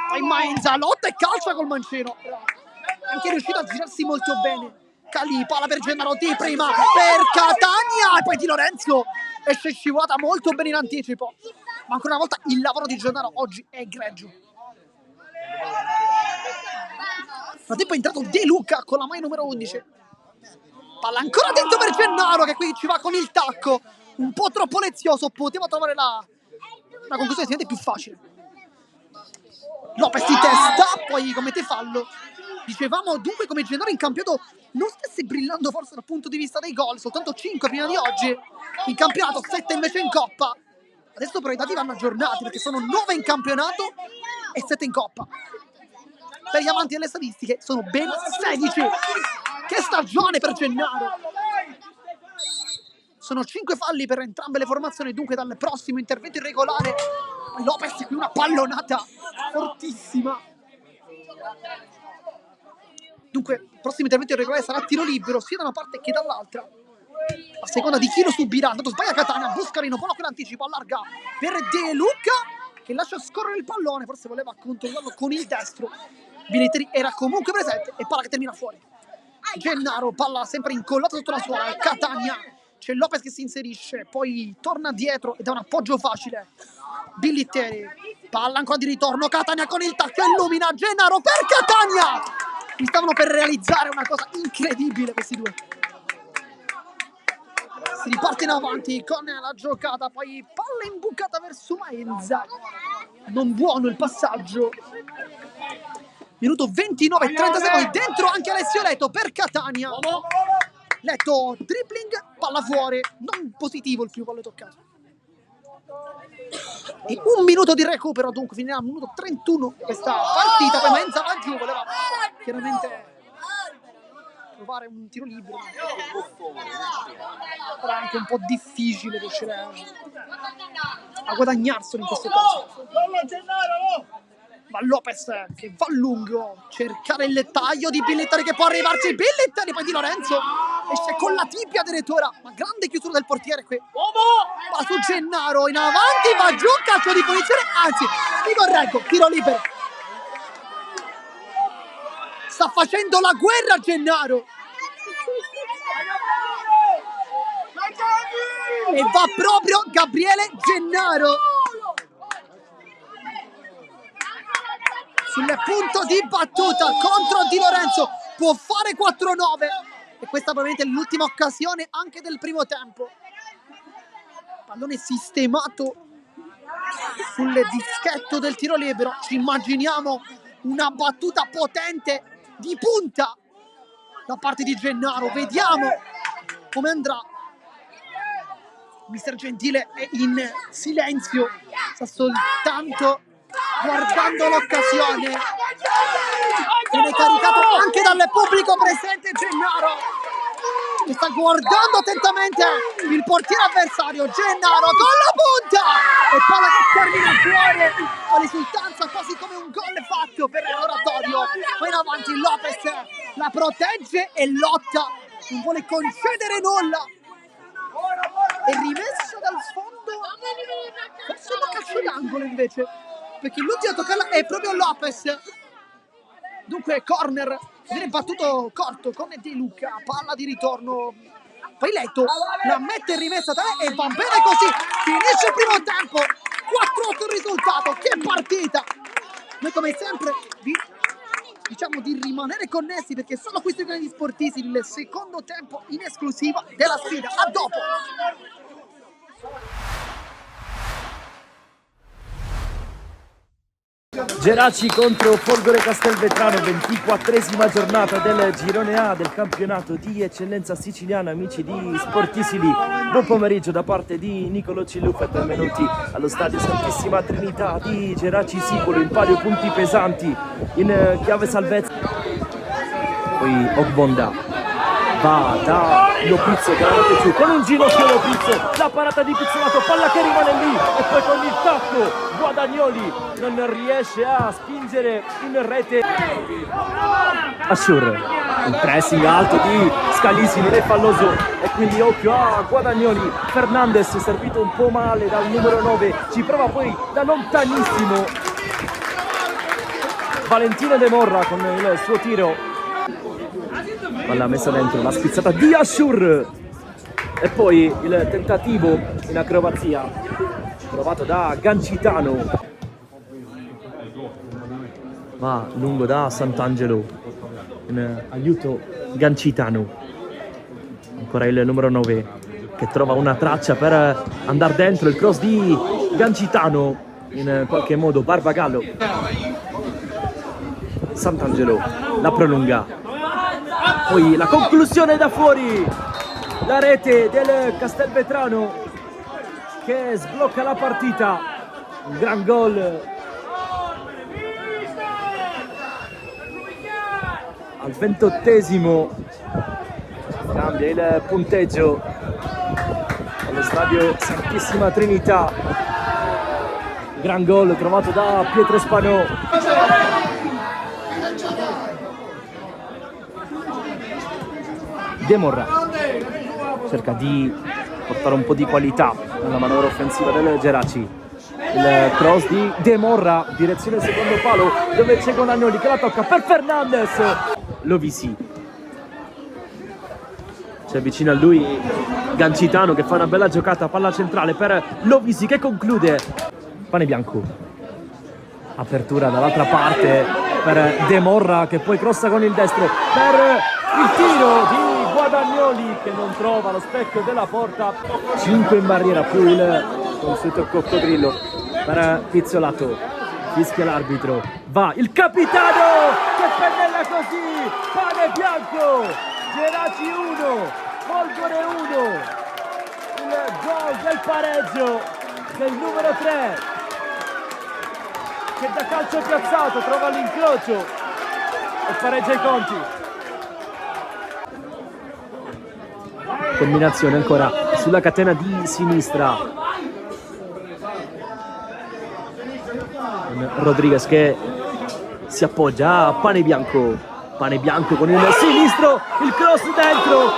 Poi Maenza lotta e calcia col mancino. È anche riuscito a girarsi molto bene. Calì, palla per Gennaro di prima per Catania e poi Di Lorenzo esce scivolata molto bene in anticipo. Ma ancora una volta il lavoro di Gennaro oggi è egregio. Nel frattempo è entrato De Luca con la maglia numero 11. Palla ancora dentro per Gennaro che qui ci va con il tacco. Un po' troppo lezioso, poteva trovare una conclusione sicuramente più facile. Lopez di testa, poi commette fallo. Dicevamo dunque come Gennaro in campionato non stesse brillando forse dal punto di vista dei gol, soltanto 5 prima di oggi. In campionato 7 invece in Coppa. Adesso però i dati vanno aggiornati perché sono 9 in campionato e 7 in Coppa. Per gli amanti delle statistiche sono ben 16. Che stagione per Gennaro! Sono 5 falli per entrambe le formazioni, dunque dal prossimo intervento irregolare Lopez qui una pallonata fortissima. Dunque il prossimo intervento irregolare sarà tiro libero sia da una parte che dall'altra. A seconda di chi lo subirà. Andato sbaglia Catania, Buscarino, poi quell'anticipo allarga per De Luca che lascia scorrere il pallone, forse voleva controllarlo con il destro. Billitteri era comunque presente e palla che termina fuori. Gennaro, palla sempre incollata sotto la suola, Catania, c'è Lopez che si inserisce, poi torna dietro e dà un appoggio facile. Billitteri, palla ancora di ritorno, Catania con il tacco, illumina Gennaro per Catania! Mi stavano per realizzare una cosa incredibile questi due. si riparte in avanti con la giocata, poi palla imbucata verso Maenza, non buono il passaggio. Minuto 29 e 30 secondi, dentro anche Alessio Leto per Catania. Leto dribbling, palla fuori, non positivo il primo pallone toccato. E un minuto di recupero, dunque finirà al minuto 31 questa partita. Poi Maenza va giù, voleva chiaramente provare un tiro libero, era anche un po' difficile riuscire a guadagnarselo in questo caso. Ma Lopez che va lungo, cercare il taglio di Billettari che può arrivarci. Billettari, poi Di Lorenzo esce con la tibia addirittura, ma grande chiusura del portiere qui. Va su Gennaro, in avanti, va giù, calcio di punizione, anzi, mi correggo, tiro libero. Sta facendo la guerra Gennaro. E va proprio Gabriele Gennaro sul punto di battuta contro Di Lorenzo, può fare 4-9 e questa probabilmente è l'ultima occasione anche del primo tempo. Pallone sistemato sul dischetto del tiro libero, ci immaginiamo una battuta potente di punta da parte di Gennaro, vediamo come andrà. Mister Gentile è in silenzio, sta soltanto guardando l'occasione. Viene caricato anche dal pubblico presente Gennaro, che sta guardando attentamente il portiere avversario. Gennaro con la punta e palla che termina fuori, con risultanza quasi come un gol fatto per l'oratorio. Poi in avanti Lopez la protegge e lotta, non vuole concedere nulla. È rimessa dal fondo, forse una calcio d'angolo invece, perché l'ultimo a toccarla è proprio Lopez. Dunque corner, viene battuto corto con De Luca, palla di ritorno, poi Leto la mette in rimessa e va bene così, finisce il primo tempo, 4-8 il risultato. Che partita! Noi come sempre diciamo di rimanere connessi, perché sono questi grandi sportivi, il secondo tempo in esclusiva della sfida. A dopo! Geraci contro Folgore Castelvetrano, 24esima giornata del girone A del campionato di eccellenza siciliana. Amici di Sportisili, buon pomeriggio da parte di Nicolo Cillufa e benvenuti allo stadio Santissima Trinità di Geraci Sicolo, in palio punti pesanti in chiave salvezza. Poi Ogbonda va da Lopizzo che la mette giù con un ginocchio. Lopizzo, la parata di Pizzolato, palla che rimane lì e poi con il tacco Guadagnoli non riesce a spingere in rete. Assur, il pressing alto di Scalisi non è falloso e quindi occhio a Guadagnoli. Fernandez servito un po' male dal numero 9, ci prova poi da lontanissimo Valentino De Morra con il suo tiro. Palla messa dentro, la spizzata di Assur e poi il tentativo in acrobazia provato da Gancitano, va lungo da Sant'Angelo in aiuto Gancitano. Ancora il numero 9 che trova una traccia per andare dentro, il cross di Gancitano, in qualche modo Barbagallo. Sant'Angelo la prolunga, poi la conclusione da fuori, la rete del Castelvetrano che sblocca la partita. Un gran gol al 28esimo, cambia il punteggio allo stadio Santissima Trinità. Gran gol trovato da Pietro Spanò. De Morra cerca di portare un po' di qualità nella manovra offensiva del Geraci. Il cross di De Morra, direzione secondo palo, dove c'è Guadagnoli che la tocca per Fernandez. Lovisi, c'è vicino a lui Gancitano che fa una bella giocata, palla centrale per Lovisi che conclude. Pane bianco, apertura dall'altra parte per De Morra che poi crossa con il destro per il tiro di Guadagnoli. Guadagnoli che non trova lo specchio della porta. 5 in barriera più il consueto coccodrillo per Pizzolato. Fischia l'arbitro, va il capitano che pennella così, Pane Bianco, Geraci 1, Folgore 1, il gol del pareggio del numero 3 che da calcio piazzato trova l'incrocio e pareggia i conti. Combinazione ancora sulla catena di sinistra. Rodriguez che si appoggia a Pane Bianco con il sinistro, il cross dentro,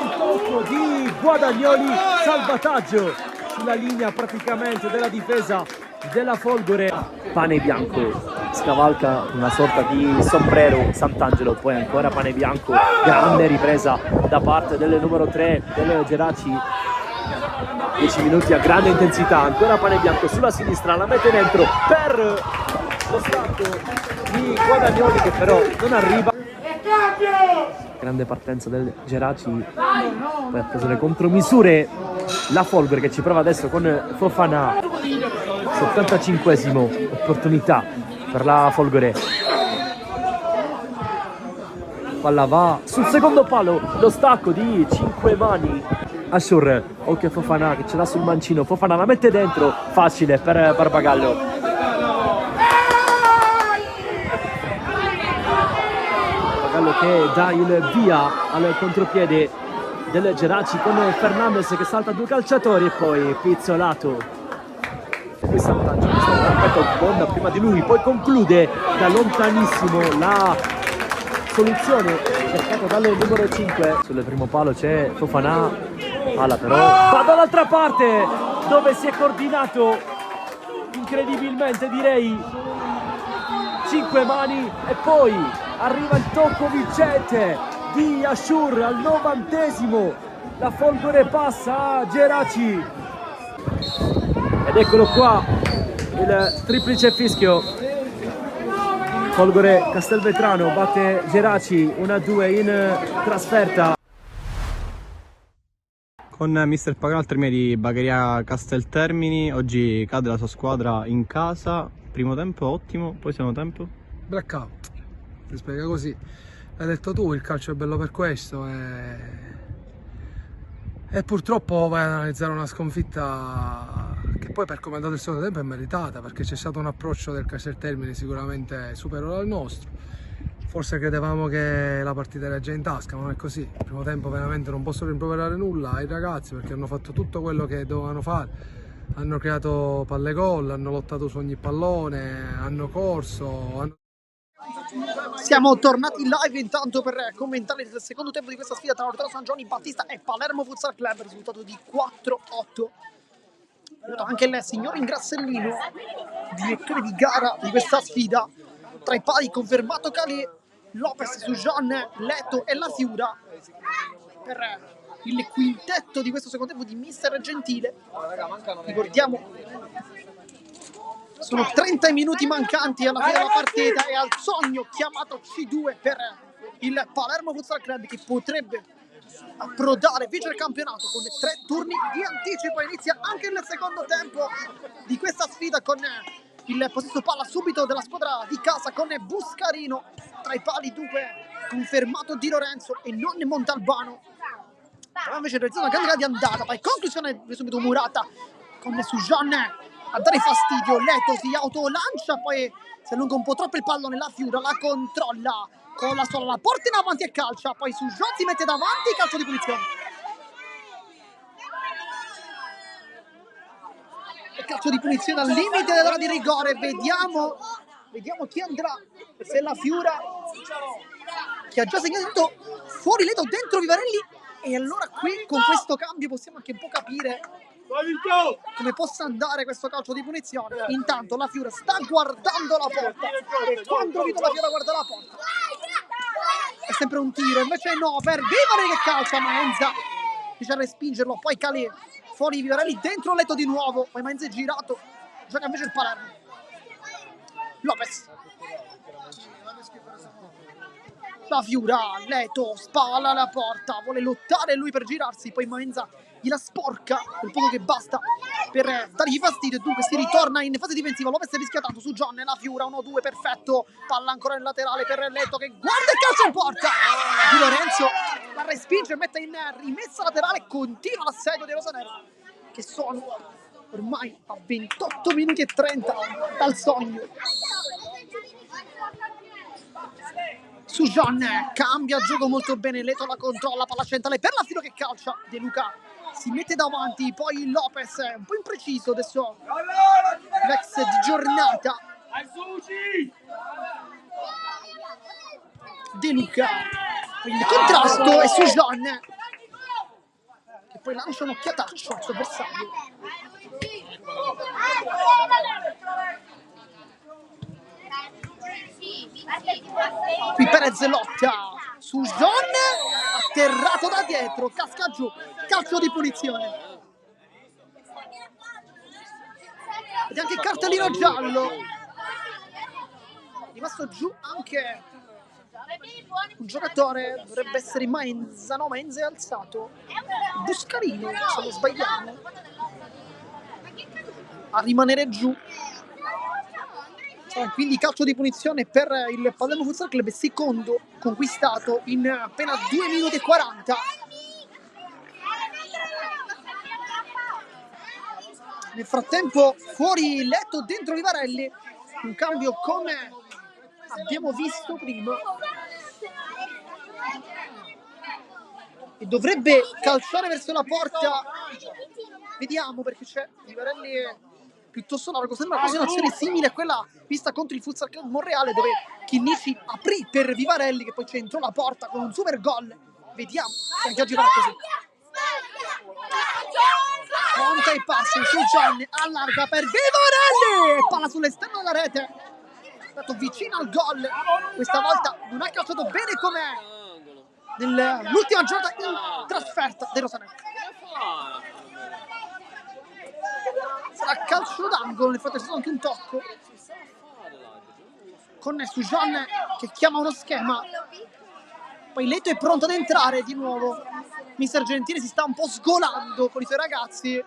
il tocco di Guadagnoli, salvataggio sulla linea praticamente della difesa della Folgore. Pane Bianco scavalca una sorta di sombrero Sant'Angelo, poi ancora Pane Bianco, grande ripresa da parte del numero 3 del Geraci. 10 minuti a grande intensità, ancora Pane Bianco sulla sinistra, la mette dentro per lo stacco di Guadagnoli che però non arriva. Grande partenza del Geraci, poi ha preso le contromisure la Folgore che ci prova adesso con Fofana. 75esimo, opportunità per la Folgore. Palla va sul secondo palo, lo stacco di 5 mani. Ashur, occhio a Fofana che ce l'ha sul mancino, Fofana la mette dentro, facile per Barbagallo. Barbagallo che dà il via al contropiede del Geraci con Fernandez che salta 2 calciatori e poi Pizzolato. Qui saltaggio, questo perfetto Bonda prima di lui, poi conclude da lontanissimo la soluzione cercata dal numero 5. Sul primo palo c'è Fofana. Palla però va dall'altra parte dove si è coordinato incredibilmente, direi, 5 mani e poi arriva il tocco vincente di Ashur al 90esimo. La Folgore passa a Geraci ed eccolo qua il triplice fischio. Folgore Castelvetrano batte Geraci 1-2 in trasferta. Con mister Pagaltermi di Bagheria Casteltermini, oggi cade la sua squadra in casa, primo tempo ottimo, poi secondo tempo? Blackout, si spiega così, l'hai detto tu, il calcio è bello per questo e purtroppo vai ad analizzare una sconfitta che poi per come è andato il secondo tempo è meritata, perché c'è stato un approccio del Casteltermini sicuramente superiore al nostro. Forse credevamo che la partita era già in tasca, ma non è così. Il primo tempo veramente non posso rimproverare nulla ai ragazzi perché hanno fatto tutto quello che dovevano fare. Hanno creato palle gol, hanno lottato su ogni pallone, hanno corso. Siamo tornati live intanto per commentare il secondo tempo di questa sfida tra Ortona San Giovanni Battista e Palermo Futsal Club, risultato di 4-8. Anche il signor Ingrassellino, direttore di gara di questa sfida, tra i pali confermato Calais, Lopez, Sujan, Leto e La Fiura per il quintetto di questo secondo tempo di mister Gentile. Ricordiamo, sono 30 minuti mancanti alla fine della partita e al sogno chiamato C2 per il Palermo Futsal Club, che potrebbe approdare e vincere il campionato con 3 turni di anticipo. Inizia anche il secondo tempo di questa sfida con il possesso palla subito della squadra di casa con Buscarino, tra i pali dunque confermato Di Lorenzo e non Montalbano. Invece realizzato una grande di andata, poi conclusione subito Murata con Sujan a dare fastidio. Leto si autolancia, poi si allunga un po' troppo il pallone, La Fiura la controlla con la sola, la porta in avanti e calcia, poi Sujan si mette davanti, calcio di punizione. Calcio di punizione al limite dell'area di rigore. Vediamo chi andrà, se La Fiura, che ha già segnato fuori Leto, dentro Vivarelli, e allora qui con questo cambio possiamo anche un po' capire come possa andare questo calcio di punizione. Intanto La Fiura sta guardando la porta e quando vedo La Fiura guarda la porta è sempre un tiro, invece no, per Vivarelli che calcia, Maenza riesce a respingerlo, poi Calais fuori Vivarelli, dentro Leto di nuovo, poi Maenza è girato, gioca invece il Palermo. Lopez La Fiura, Leto, spalla alla porta, vuole lottare lui per girarsi, poi Maenza gliela sporca, quel poco che basta per dargli fastidio, e dunque si ritorna in fase difensiva. Lopez rischia tanto su John, la Fiura 1-2 perfetto, palla ancora nel laterale per Leto che guarda e calcia in porta. Di Lorenzo la respinge, mette in rimessa laterale, continua l'assedio dei rosaneri che sono ormai a 28 minuti e 30 dal sogno. Su John cambia gioco molto bene, Leto la controlla, palla centrale per la Fiura che calcia, De Luca si mette davanti, poi Lopez un po' impreciso, adesso l'ex di giornata De Luca, quindi contrasto e su John che poi lancia un occhiataccio al suo avversario. Qui Perez lotta su John, atterrato da dietro, casca giù, calcio di punizione. Ed anche il cartellino giallo. È rimasto giù anche un giocatore, dovrebbe essere Maenza, no, Maenza è alzato. Buscarino, se non sbagliamo, a rimanere giù. Quindi calcio di punizione per il Palermo Futsal Club, secondo conquistato in appena 2 minuti e 40. Nel frattempo fuori Leto, dentro Vivarelli, un cambio come abbiamo visto prima, e dovrebbe calciare verso la porta. Vediamo, perché c'è Vivarelli piuttosto largo, sembra quasi un'azione simile a quella vista contro il Futsal Club Monreale, dove Chinnici aprì per Vivarelli che poi centrò la porta con un super gol. Vediamo se anche oggi farà così. Conta i passi su Gianni, allarga per Vivarelli, palla sull'esterno della rete, è stato vicino al gol, questa volta non ha calciato bene come nell'ultima giornata in trasferta dei rosaneri. Sarà calcio d'angolo, nel frattempo c'è stato anche un tocco con Sujan che chiama uno schema, poi Leto è pronto ad entrare di nuovo. Mister Gentile si sta un po' sgolando con i suoi ragazzi.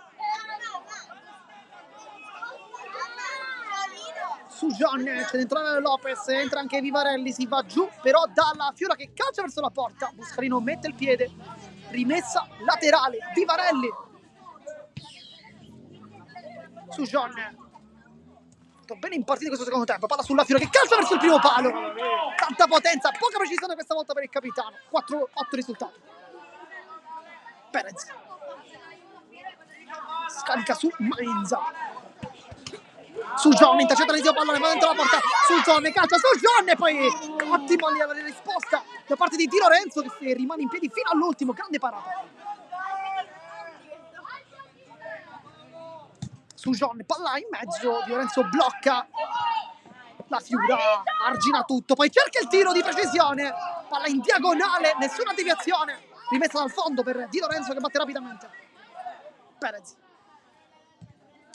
Sujan c'è dentro Lopez, entra anche Vivarelli, si va giù però dalla Fiora che calcia verso la porta. Buscarino mette il piede, rimessa laterale, Vivarelli su John, sto bene impartito questo secondo tempo, palla sulla Fiora che calcia verso il primo palo, tanta potenza, poca precisione questa volta per il capitano. 4-8 risultato. Perez scarica su Maenza, su John, intercetta l'intero pallone, va dentro la porta, su John, calcia su John e poi ottima la risposta da parte di Di Lorenzo che rimane in piedi fino all'ultimo, grande parata. Su John, palla in mezzo, Di Lorenzo blocca, la Fiura argina tutto, poi cerca il tiro di precisione, palla in diagonale, nessuna deviazione, rimessa dal fondo per Di Lorenzo che batte rapidamente. Perez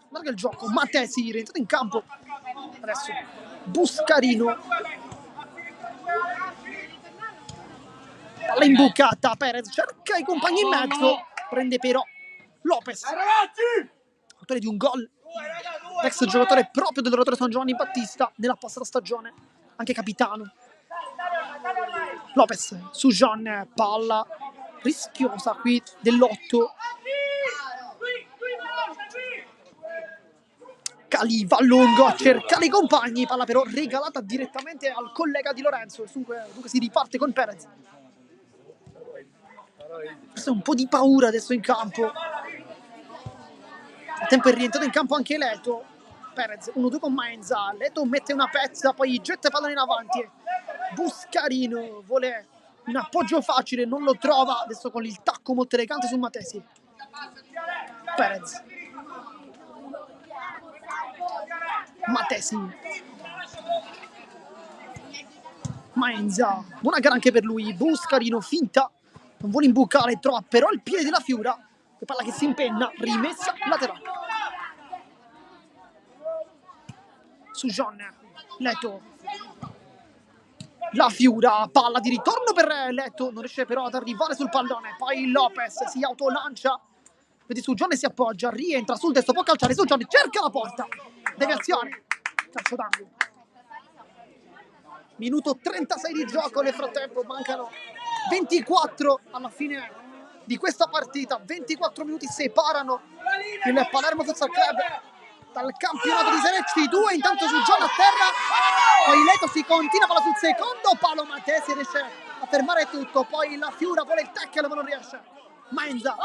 larga il gioco, Matesi rientrato in campo, adesso Buscarino, palla imbucata, Perez cerca i compagni in mezzo, prende però Lopez, autore di un gol, ex giocatore proprio dell'Oratorio San Giovanni Battista nella passata stagione, anche capitano. Lopez su Jean, palla rischiosa qui dell'8, Cali va a lungo a cercare i compagni, palla però regalata direttamente al collega Di Lorenzo, dunque si riparte con Perez. Forse un po' di paura adesso in campo. Al tempo è rientrato in campo anche Leto. Perez 1-2 con Maenza, Leto mette una pezza, poi getta il pallone in avanti, Buscarino vuole un appoggio facile, non lo trova, adesso con il tacco molto elegante su Matesi. Perez, Matesi, Maenza, buona gara anche per lui, Buscarino finta, non vuole imbucare, trova però il piede della Fiura, che palla che si impenna, rimessa laterale. Su John, Leto, La Fiura, palla di ritorno per Letto, non riesce però ad arrivare sul pallone, poi Lopez si autolancia, vedi Sugione si appoggia, rientra sul destro, può calciare, Sugione cerca la porta, deviazione, calcio d'angolo. Minuto 36 di gioco, nel frattempo mancano 24 alla fine di questa partita, 24 minuti separano il Palermo Futsal Club dal campionato di Serie C2. Intanto Sugione a terra, poi Leto si continua, palla sul secondo palo, Matesi riesce a fermare tutto, poi la Fiura vuole il tackle ma non riesce. Maenza,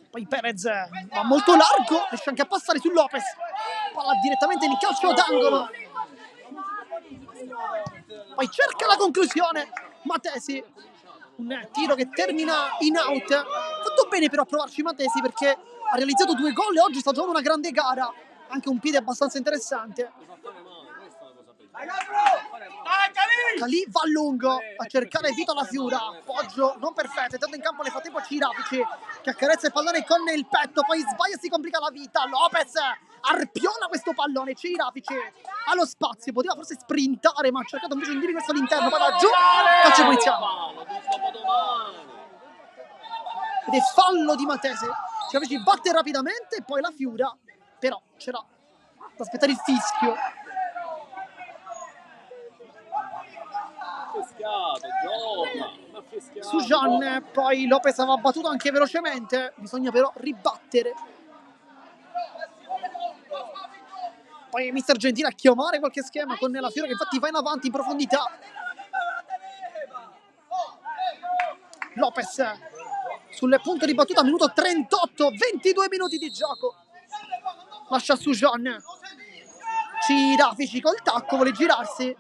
poi Perez va molto largo, riesce anche a passare su Lopez, palla direttamente in calcio d'angolo, poi cerca la conclusione Matesi, un tiro che termina in out. Fatto bene però a provarci Matesi, perché ha realizzato 2 gol e oggi sta giocando una grande gara, anche un piede abbastanza interessante. Calì va a lungo a cercare Vito alla Fiura, appoggio non perfetto, intanto in campo nel frattempo Cirafici che accarezza il pallone con il petto, poi sbaglia e si complica la vita, Lopez arpiona questo pallone, Cirafici ha lo spazio, poteva forse sprintare ma ha cercato invece un indirizzo verso l'interno, poi va giù, calcio punizione ed è fallo di Matesi. Cirafici batte rapidamente e poi la Fiura, però c'era da aspettare il fischio. Sujan, poi Lopez aveva battuto anche velocemente, bisogna però ribattere. Poi mister Gentile a chiamare qualche schema con la Fiora che infatti va in avanti in profondità. Lopez sul punto di battuta, minuto 38, 22 minuti di gioco. Lascia Sujan. Cirafici col tacco, vuole girarsi.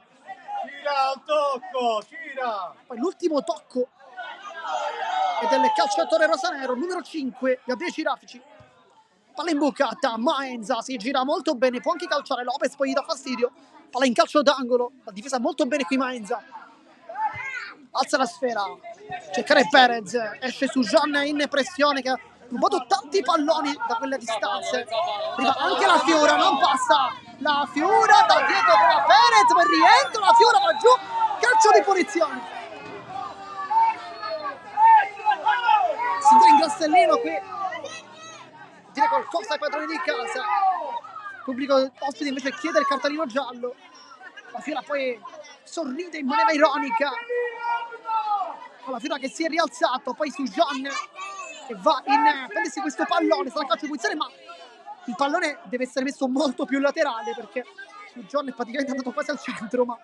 Gira al tocco, gira! Poi l'ultimo tocco è del calciatore rosanero, numero 5, Gabriele Cirafici. Palla imbucata, Maenza si gira molto bene, può anche calciare Lopez, poi gli dà fastidio. Palla in calcio d'angolo, la difesa molto bene qui Maenza. Alza la sfera, cercare Perez, esce Sujan in pressione che ha rubato tanti palloni da quelle distanze. Arriva anche la Fiora, non passa. La Fiora da dietro per Perez, poi rientra, la Fiora va giù, calcio di punizione. Si entra in Grassellino qui, dire qualcosa ai padroni di casa. Il pubblico ospite invece chiede il cartellino giallo. La Fiora poi sorride in maniera ironica. La Fiora che si è rialzato, poi Sujan che va in prendersi questo pallone, sarà calcio di punizione, ma il pallone deve essere messo molto più laterale perché Sujan è praticamente andato quasi al centro, ma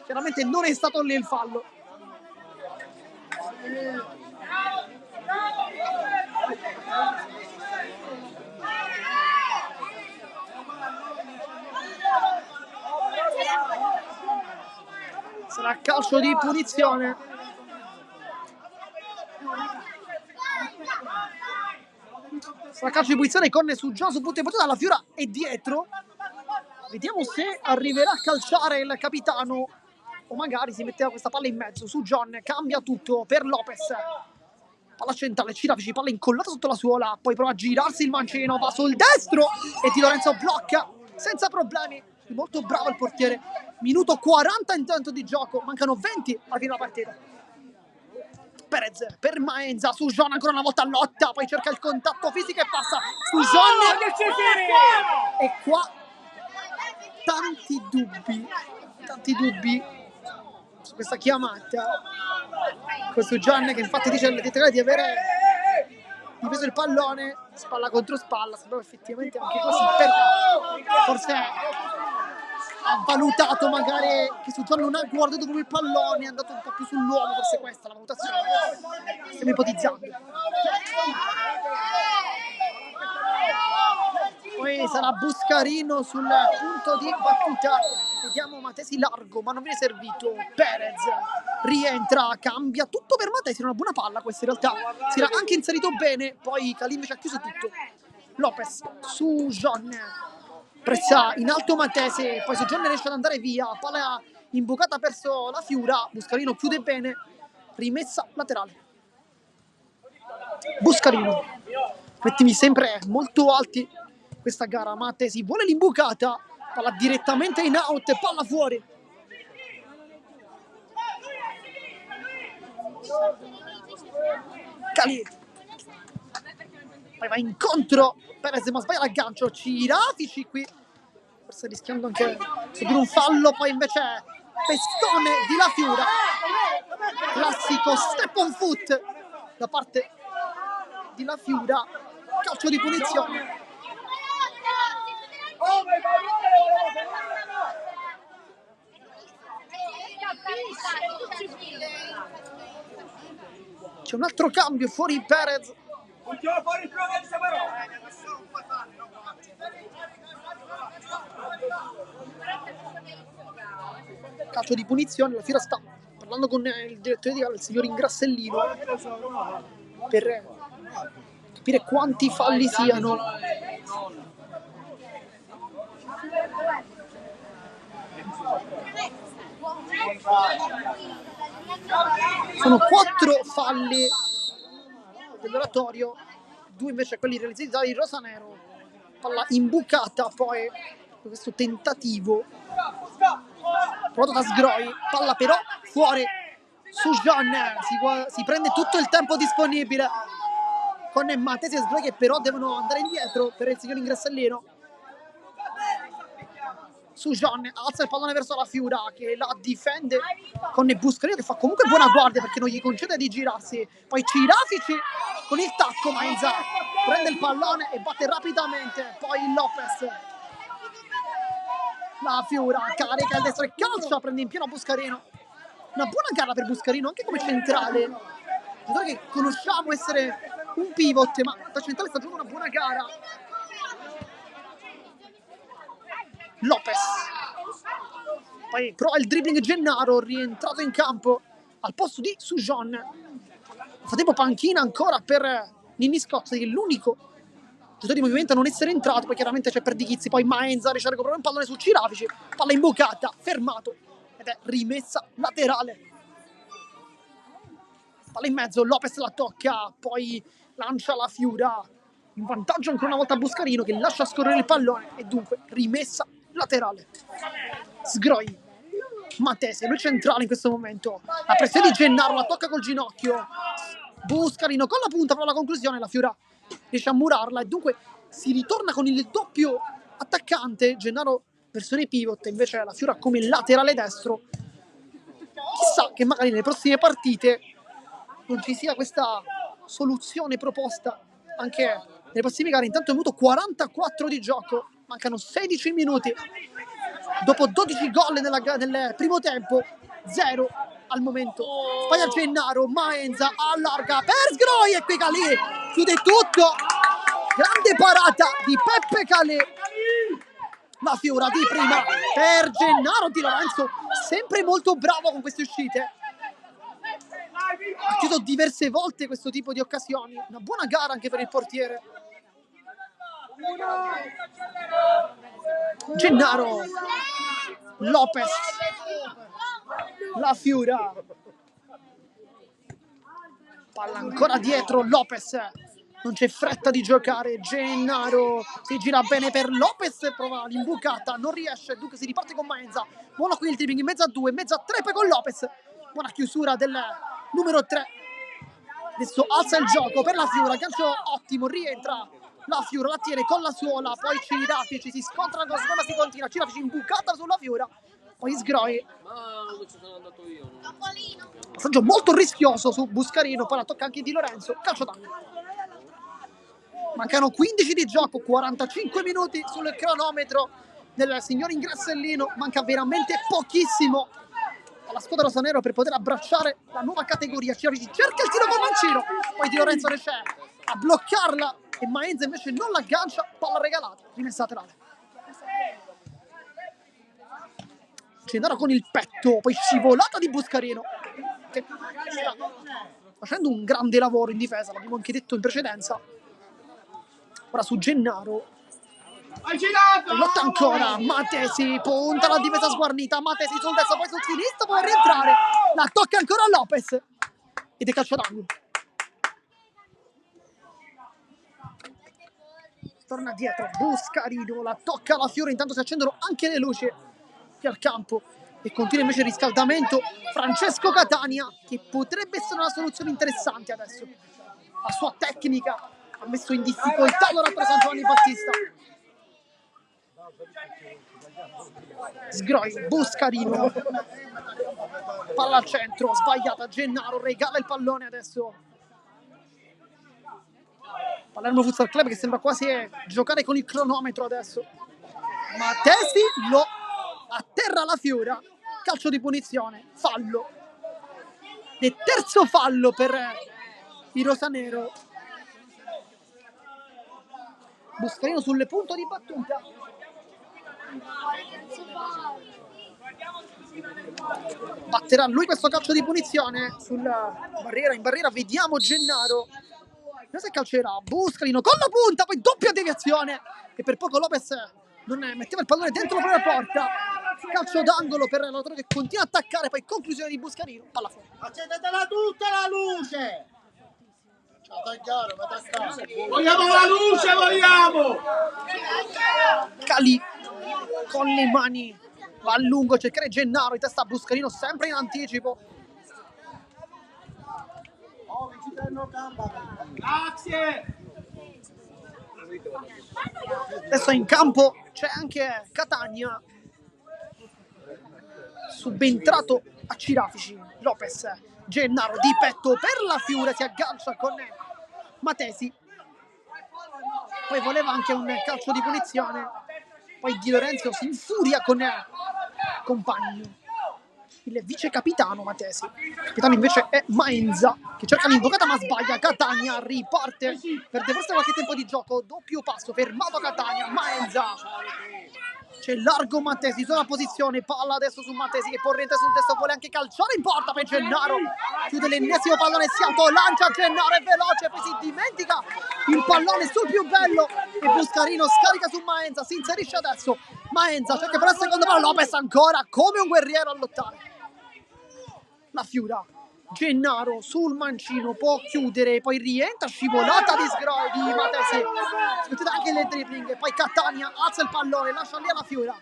chiaramente non è stato lì il fallo. Sarà calcio di punizione. Sarà calcio di punizione con Sujan su punto di battuta, la Fiora è dietro. Vediamo se arriverà a calciare il capitano o magari si metteva questa palla in mezzo. Sujan cambia tutto per Lopez. Palla centrale, Cirafici, palla incollata sotto la suola, poi prova a girarsi il mancino, va sul destro e Di Lorenzo blocca senza problemi. Molto bravo il portiere. Minuto 40 intanto di gioco, mancano 20 alla fine della partita. Perez per Maenza, Sujan ancora una volta lotta, poi cerca il contatto fisico e passa Sujan e qua tanti dubbi su questa chiamata con Sujan che infatti dice alle telecamere di avere difeso il pallone spalla contro spalla, sembrava effettivamente anche così, però forse ha valutato magari che Sujan non ha guardato proprio il pallone, è andato un po' più sull'uomo, forse questa è la valutazione, stiamo ipotizzando. Poi sarà Buscarino sul punto di battuta, vediamo Matesi largo ma non viene servito, Perez rientra, cambia tutto per Matesi, una buona palla questa in realtà, si era anche inserito bene, poi Calì invece ha chiuso tutto. Lopez, Sujan pressa in alto Matesi, poi Sujan riesce ad andare via, palla imbucata verso la Fiura, Buscarino chiude bene, rimessa laterale. Buscarino, ritmi sempre molto alti questa gara. Matesi vuole l'imbucata, palla direttamente in out, palla fuori. Cali, poi va incontro Perez, ma sbaglia l'aggancio. Cirafici qui, forse rischiando anche di un fallo. Poi invece pestone di La Fiura, classico step on foot da parte di La Fiura, calcio di punizione. C'è un altro cambio, fuori Perez. Calcio di punizione. La Fiera sta parlando con il direttore di gara, il signor Ingrassellino, per capire quanti falli siano. Sono 4 falli dell'oratorio, 2 invece quelli realizzati di Rosanero. Palla imbucata poi questo tentativo provato da Sgroi, palla però fuori. Sujan si prende tutto il tempo disponibile con Matesi e Sgroi che però devono andare indietro per il signor Ingrassellino. Sujan alza il pallone verso La Fiura che la difende con Buscarino che fa comunque buona guardia perché non gli concede di girarsi. Poi Cirafici con il tacco, Maenza prende il pallone e batte rapidamente. Poi Lopez, La Fiura carica il destro e calcia, prende in pieno Buscarino. Una buona gara per Buscarino anche come centrale, giocatore che conosciamo essere un pivot, ma da centrale sta giocando una buona gara. Lopez, poi prova il dribbling Gennaro, rientrato in campo al posto di Sujan. Nel frattempo panchina ancora per Ninni Scozzi, che è l'unico giocatore di movimento a non essere entrato. Poi chiaramente c'è Perdichizzi, poi Maenza riesce a recuperare un pallone su Cirafici, palla imbucata, fermato ed è rimessa laterale. Palla in mezzo, Lopez la tocca, poi lancia La Fiura in vantaggio ancora una volta Buscarino che lascia scorrere il pallone e dunque rimessa laterale. Sgroi, Matesi, lui centrale in questo momento, la pressione di Gennaro, la tocca col ginocchio. Buscarino con la punta, però la conclusione La Fiura riesce a murarla e dunque si ritorna con il doppio attaccante. Gennaro versione pivot, invece La Fiura come laterale destro. Chissà che magari nelle prossime partite non ci sia questa soluzione proposta anche nelle prossime gare. Intanto è avuto 44 di gioco, mancano 16 minuti dopo 12 gol nel primo tempo, 0 al momento. Sbaglia Gennaro, Maenza allarga per Sgroi e qui Calì chiude tutto. Grande parata di Peppe Calì. La Fiura di prima per Gennaro, Di Lorenzo sempre molto bravo con queste uscite, ha chiuso diverse volte questo tipo di occasioni. Una buona gara anche per il portiere. Gennaro, Lopez, La Fiura, palla ancora dietro Lopez, non c'è fretta di giocare. Gennaro si gira bene per Lopez, prova l'imbucata, non riesce, dunque si riparte con Maenza. Buono qui il dribbling in mezzo a 2, in mezzo a 3 poi con Lopez. Buona chiusura del numero 3. Adesso alza il gioco per La Fiura, gancio ottimo, rientra La Fiura, la tiene con la suola, poi Cirafici si scontra con Sgroi, si continua, Cirafici imbucata sulla Fiura, poi Sgroi. Passaggio molto rischioso su Buscarino, poi la tocca anche Di Lorenzo, calcio d'angolo. Mancano 15 di gioco, 45 minuti sul cronometro del signor Ingrassellino, manca veramente pochissimo alla squadra rosanero per poter abbracciare la nuova categoria. Cirafici cerca il tiro con Mancino, poi Di Lorenzo riesce a bloccarla e Maenza invece non l'aggancia, palla regalata, rimessa laterale. Gennaro con il petto, poi scivolata di Buscarino che sta facendo un grande lavoro in difesa, l'abbiamo anche detto in precedenza. Ora su Gennaro, lotta ancora Matesi, punta la difesa sguarnita, Matesi sul destro, poi sul sinistro, può rientrare, la tocca ancora Lopez ed è calcio d'angolo. torna dietro, Buscarino, la tocca alla Fiore, intanto si accendono anche le luci qui al campo e continua invece il riscaldamento Francesco Catania, che potrebbe essere una soluzione interessante adesso. La sua tecnica ha messo in difficoltà l'oratore San Giovanni Battista. Sgroi, Buscarino, palla al centro, sbagliata, Gennaro regala il pallone adesso. Palermo Futsal Club che sembra quasi giocare con il cronometro adesso. Matesi lo atterra la Fiora, calcio di punizione, fallo. Il terzo fallo per il rosanero. Buscarino sul punto di battuta. Batterà lui questo calcio di punizione sulla barriera. In barriera vediamo Gennaro. Non si calcerà, Buscarino con la punta, poi doppia deviazione e per poco Lopez non metteva il pallone dentro la propria porta. Calcio d'angolo per l'autore che continua a attaccare, poi conclusione di Buscarino, palla fuori. Accendetela tutta la luce! Vogliamo la luce, vogliamo! Cali con le mani va a lungo a cercare Gennaro, in testa a Buscarino sempre in anticipo. Grazie! Adesso in campo c'è anche Catania, subentrato a Cirafici. Lopez, Gennaro di petto per la Fiore, si aggancia con Matesi, poi voleva anche un calcio di punizione, poi Di Lorenzo si infuria con compagno, il vice capitano Matesi. Il capitano invece è Maenza che cerca l'invocata ma sbaglia. Catania riparte, perde forse qualche tempo di gioco, doppio passo, fermato Catania, Maenza. C'è largo Matesi, sulla posizione, palla adesso su Matesi che può rientrare sul destro, vuole anche calciare in porta per Gennaro, chiude l'ennesimo pallone, si autolancia Gennaro, è veloce, poi si dimentica il pallone sul più bello e Buscarino scarica su Maenza, si inserisce adesso Maenza, cerca per il secondo palo, Lopez ancora come un guerriero a lottare. La Fiura, Gennaro sul mancino, può chiudere, poi rientra, scivolata di Sgroi di Matesi, smettete anche le dribbling, poi Catania alza il pallone, lascia lì alla Fiura.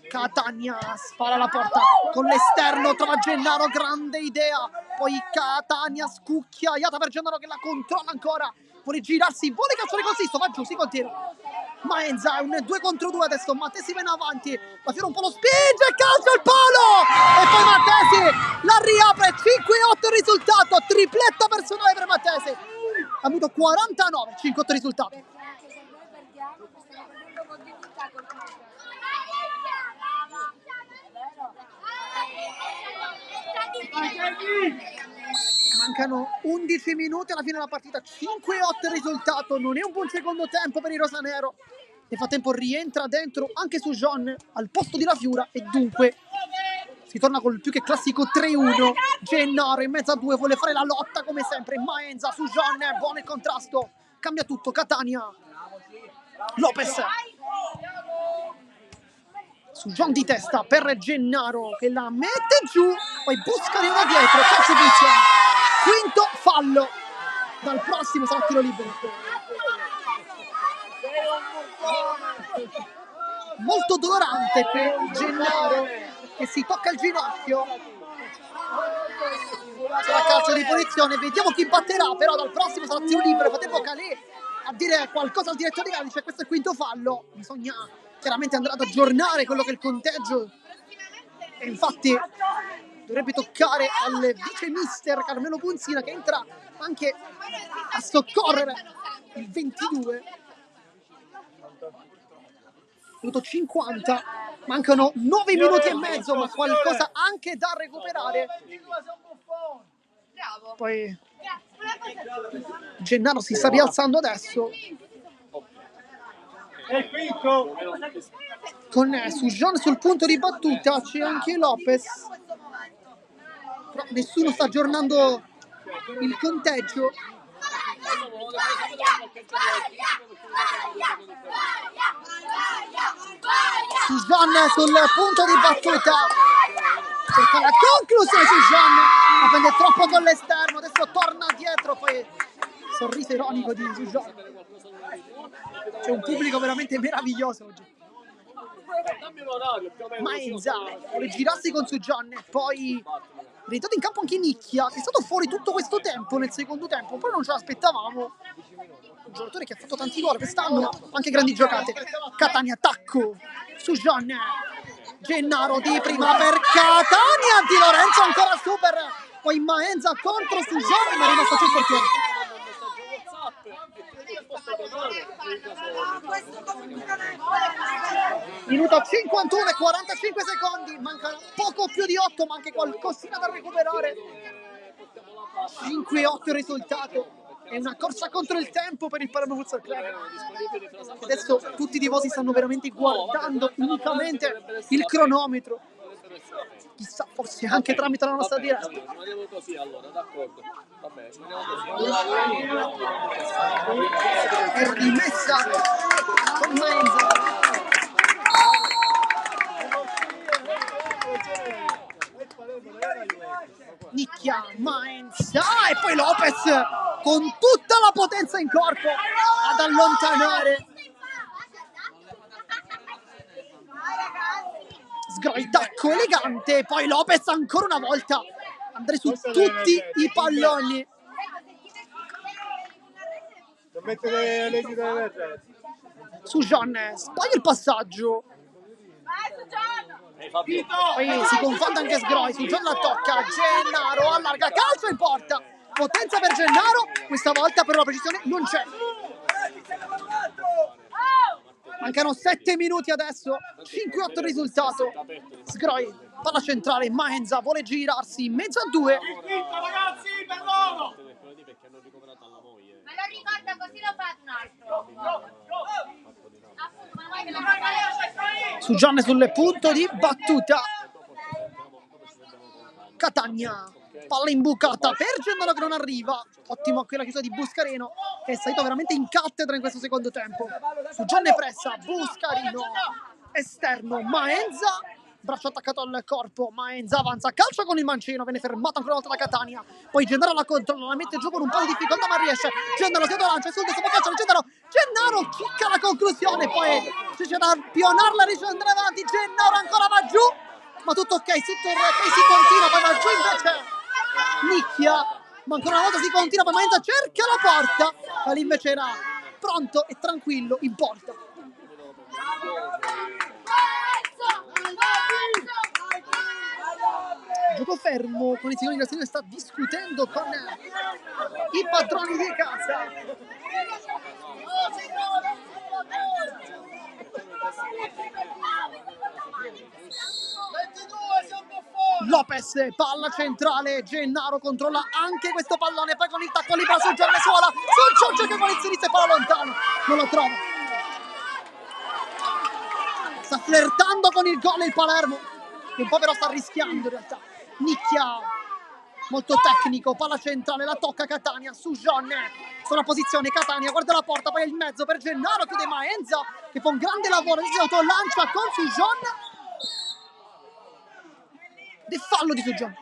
Catania spara la porta con l'esterno, trova Gennaro, grande idea, poi Catania scucchiaiata per Gennaro che la controlla ancora, vuole girarsi, vuole calciare col sisto, va giù, si continua. Maenza è un 2 contro 2 adesso, Matesi viene avanti, la Fiora un po' lo spinge, calcia il palo e poi Matesi la riapre, 5-8 il risultato, tripletta personale per Matesi, ha avuto 49, 5-8 risultato. Mancano 11 minuti alla fine della partita, 5-8 il risultato, non è un buon secondo tempo per il rosanero. Nel frattempo rientra dentro anche su John al posto di La Fiura e dunque si torna col più che classico 3-1. Gennaro in mezzo a due vuole fare la lotta come sempre, Maenza su John, buono il contrasto, cambia tutto, Catania, Lopez su John di testa per Gennaro che la mette giù, poi Buscarino da dietro, calcio punizione, quinto fallo, dal prossimo sarà tiro libero. Molto dolorante qui Gennaro che si tocca il ginocchio, c'è calcio di punizione, vediamo chi batterà, però dal prossimo sarà tiro libero. Frattempo Calais a dire qualcosa al direttore di gara, dice questo è il quinto fallo, bisogna chiaramente andare ad aggiornare quello che è il conteggio e infatti dovrebbe toccare al vice mister Carmelo Punzina che entra anche a soccorrere il 22. Minuto 50, mancano 9 minuti e mezzo, ma qualcosa anche da recuperare. Poi Gennaro si sta rialzando adesso con Sujon sul punto di battuta, c'è anche Lopez, però nessuno sta aggiornando il conteggio. Sujon sul punto di battuta, cerca la conclusione Sujon, ma prende troppo con l'esterno, adesso torna dietro, poi sorriso ironico di Sujon. C'è un pubblico veramente meraviglioso oggi. Dammi un orario più o meno. Maenza vuole girarsi con Sujan, poi rientrato in campo anche Nicchia, che è stato fuori tutto questo tempo nel secondo tempo, però non ce l'aspettavamo. Un giocatore che ha fatto tanti gol quest'anno, ma anche grandi giocate. Catania, attacco, Sujan, Gennaro di prima per Catania, Di Lorenzo ancora super, poi Maenza contro Sujan, ma è rimasto sul portiere. Minuto 51 e 45 secondi, mancano poco più di 8, ma anche qualcosina da recuperare. 5-8 il risultato, è una corsa contro il tempo per il Palermo Futsal Club. Adesso tutti i tifosi stanno veramente guardando unicamente il cronometro, chissà, forse anche tramite la nostra diretta. Rimaniamo così allora, d'accordo. Va bene, È rimessa con Maenza. Nicchia, Maenza e poi Lopez con tutta la potenza in corpo ad allontanare. Sgroi, tacco elegante, poi Lopez ancora una volta andare su tutti i palloni. Sujan sbaglia il passaggio, poi si confonde anche Sgroi. Sujan la tocca, Gennaro allarga, calcio in porta, potenza per Gennaro, questa volta però la precisione non c'è. Mancano 7 minuti adesso, 5-8 il risultato. Sgroi, palla centrale, Maenza vuole girarsi in mezzo a due. Ragazzi, per loro! Me lo ricorda così lo fa un altro. Sujan sul punto di battuta. Catania, palla imbucata per Gennaro che non arriva. Ottimo quella chiusura di Buscarino, che è salito veramente in cattedra in questo secondo tempo. Sujan ne pressa, Buscarino esterno, Maenza, braccio attaccato al corpo, Maenza avanza, calcio con il mancino, viene fermato ancora una volta da Catania, poi Gennaro la controlla, la mette giù con un po' di difficoltà ma riesce. Gennaro si lancia sul destro calcio di Gennaro cicca la conclusione, poi c'è da pionarla, riesce ad andare avanti, Gennaro ancora va giù, ma tutto ok, tutto ok, si continua, poi va giù invece Nicchia, ma ancora una volta si continua, poi Maenza cerca la porta, lì invece era pronto e tranquillo in porta. Gioco fermo con i signori di Castiglione, sta discutendo con i padroni di casa. Lopez, palla centrale, Gennaro controlla anche questo pallone, poi con il tacco libero su Gianni Suola, su Giorgio che con il sinistro e palla lontano, non lo trova. Sta flirtando con il gol il Palermo, che un po' però sta rischiando in realtà. Nicchia, molto tecnico, palla centrale, la tocca Catania, su John, sulla posizione Catania, guarda la porta, poi il mezzo per Gennaro, chiude Maenza, che fa un grande lavoro, si autolancia con Sujon. Del fallo di Sujon.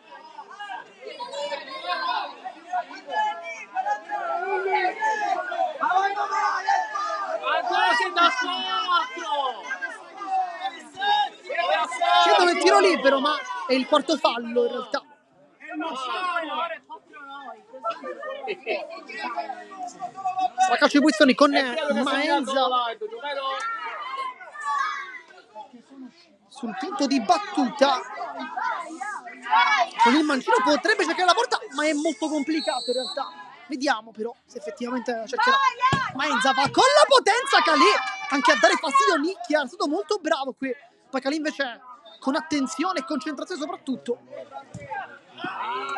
Chiedono il tiro libero, ma è il quarto fallo in realtà. La calcio di punizioni con Maenza sul punto di battuta. Con il mancino potrebbe cercare la porta, ma è molto complicato in realtà. Vediamo però se effettivamente cercherà. Maenza va con la potenza, Calè, anche a dare fastidio a Nicchia, è stato molto bravo qui. Poi Calè invece con attenzione e concentrazione soprattutto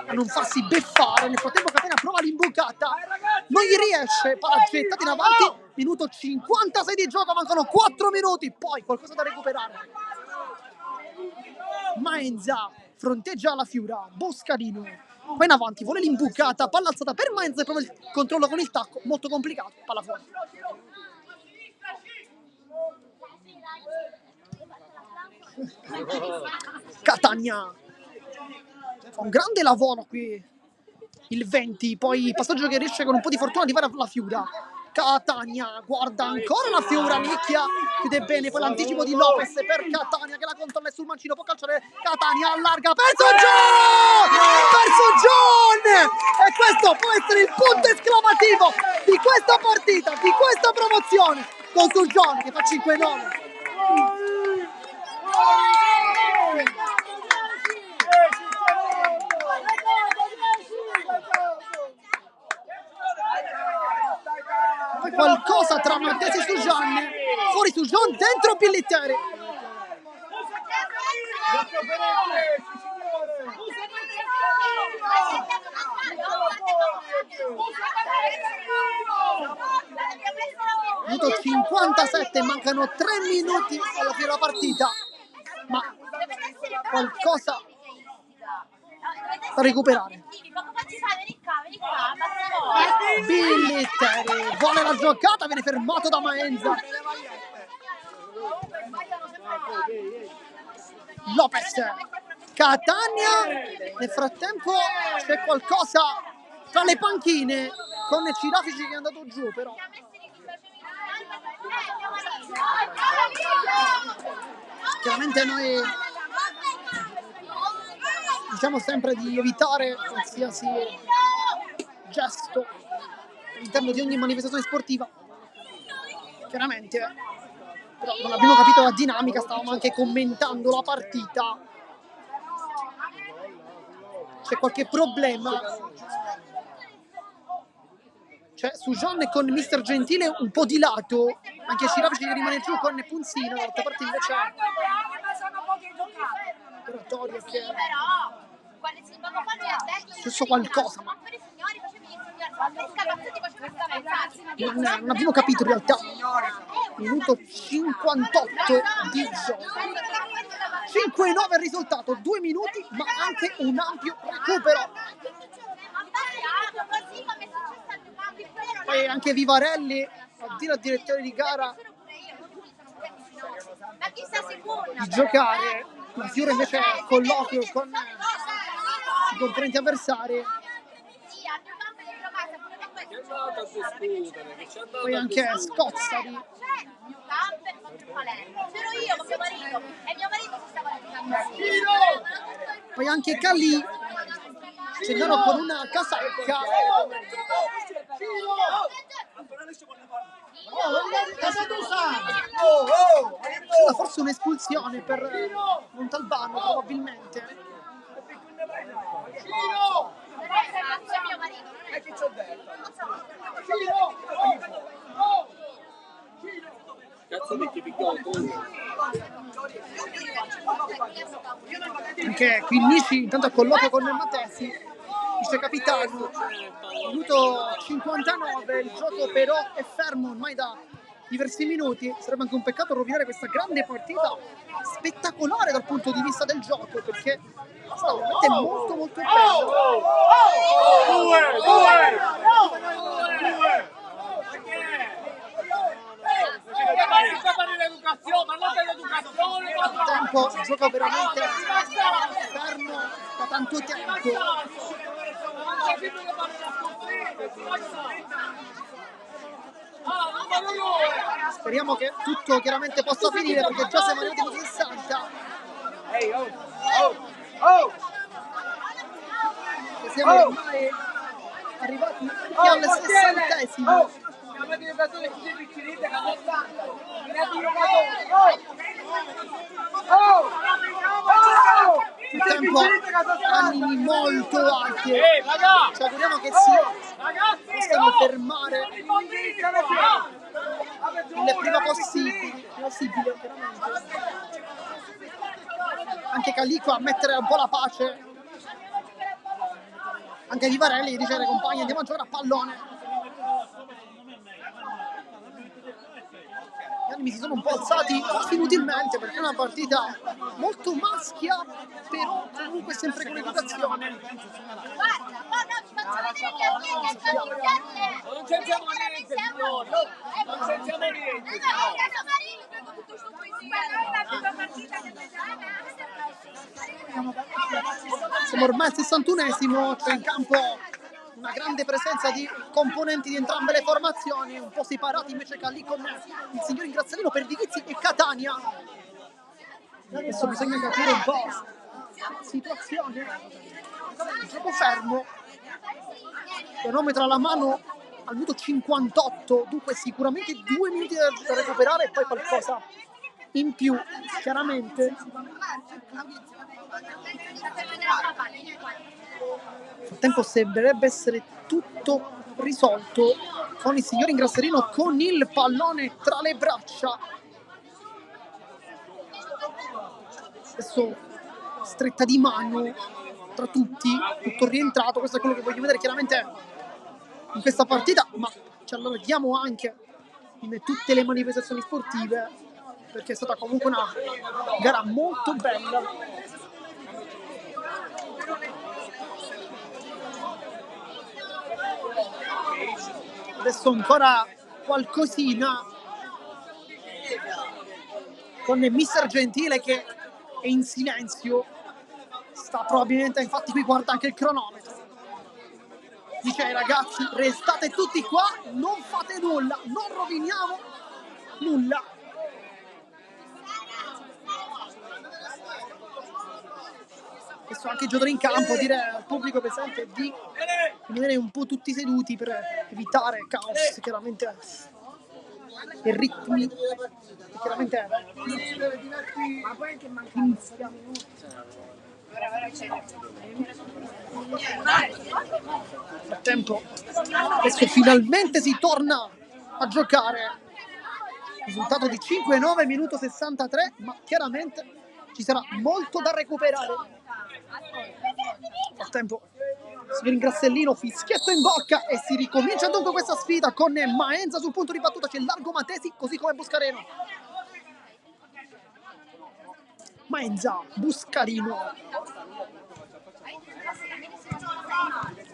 a non farsi beffare. Nel frattempo Catania prova l'imbucata, non gli riesce, palla gettata in avanti, minuto 56 di gioco, mancano 4 minuti, poi qualcosa da recuperare. Maenza fronteggia la Fiura, Buscarino, poi in avanti, vuole l'imbucata, palla alzata per Maenza e prova il controllo con il tacco, molto complicato, palla fuori. Catania fa un grande lavoro qui il 20, poi passaggio che riesce con un po' di fortuna di fare la Fiura. Catania guarda ancora la figura, nicchia, chiude bene, poi l'anticipo di Lopez per Catania che la controlla sul mancino, può calciare Catania, allarga per John! E questo può essere il punto esclamativo di questa partita, di questa promozione, con John che fa 5-9. Poi qualcosa tra Mattesi e Sujan, fuori Sujan, dentro Pillitteri. Minuto 57, mancano 3 minuti alla fine della partita, ma qualcosa da recuperare. Pillitteri vuole la giocata, viene fermato da Maenza. Lopez, Catania, nel frattempo c'è qualcosa tra le panchine con Cirafici che è andato giù, però chiaramente noi diciamo sempre di evitare qualsiasi gesto all'interno di ogni manifestazione sportiva, chiaramente, però non abbiamo capito la dinamica, stavamo anche commentando la partita, c'è qualche problema, c'è Sujan con Mister Gentile un po' di lato, anche Cirafici che rimane giù con Punzino, l'altra parte invece operatorio che è successo qualcosa, ma non abbiamo capito in realtà. Minuto 58 di gioco, 5-9 il risultato, 2 minuti ma anche un ampio recupero. Poi anche Vivarelli a dire al direttore di gara di giocare, la Fiore invece colloquio con i componenti avversari. Poi anche Scozzari. Poi anche Calì, Gennaro con una casacca. Forse un'espulsione per Montalbano probabilmente. Anche qui Nici intanto colloquio con Mattesi, vice capitano. Minuto 59, il gioco però è fermo ormai da diversi minuti. Sarebbe anche un peccato rovinare questa grande partita spettacolare dal punto di vista del gioco, perché sta veramente molto molto bello. Il tempo gioca veramente fermo da tanto tempo. Speriamo che tutto chiaramente possa finire, perché già siamo arrivati ai 60. E siamo ormai arrivati al 60esimo. Il tempo animi molto alti, ci auguriamo che si possano fermare il prima possibile chiaramente. Anche Calico a mettere un po' la pace, anche Vivarelli dice ai compagni andiamo a giocare a pallone. Gli animi si sono un po' alzati quasi inutilmente, perché è una partita molto maschia, però comunque sempre con educazione. Non sentiamo niente, signori. Non sentiamo niente. Siamo ormai al 61esimo, c'è in campo una grande presenza di componenti di entrambe le formazioni, un po' separati invece Calì con il signor Ingraziolino per Divizzi e Catania. Adesso bisogna capire un po' la situazione. Gioco fermo, cronometro alla mano al minuto 58, dunque sicuramente 2 minuti da recuperare e poi qualcosa in più, chiaramente. Nel frattempo sembrerebbe essere tutto risolto con il signor Ingrasserino con il pallone tra le braccia. Adesso stretta di mano tra tutti, tutto rientrato, questo è quello che voglio vedere chiaramente in questa partita, ma ci allarghiamo anche in tutte le manifestazioni sportive perché è stata comunque una gara molto bella. Adesso ancora qualcosina con Mister Gentile che è in silenzio, sta probabilmente, infatti qui guarda anche il cronometro, dice ai ragazzi restate tutti qua, non fate nulla, non roviniamo nulla. Adesso anche i giocatori in campo dire al pubblico presente di rimanere un po' tutti seduti per evitare caos, chiaramente, e ritmi chiaramente inizia. Nel frattempo adesso finalmente si torna a giocare, risultato di 5-9 minuto 63, ma chiaramente ci sarà molto da recuperare. Nel frattempo signor Ingrassellino, fischietto in bocca e si ricomincia dunque questa sfida con Maenza sul punto di battuta, c'è Largo Matesi così come Buscareno. Maenza, Buscarino,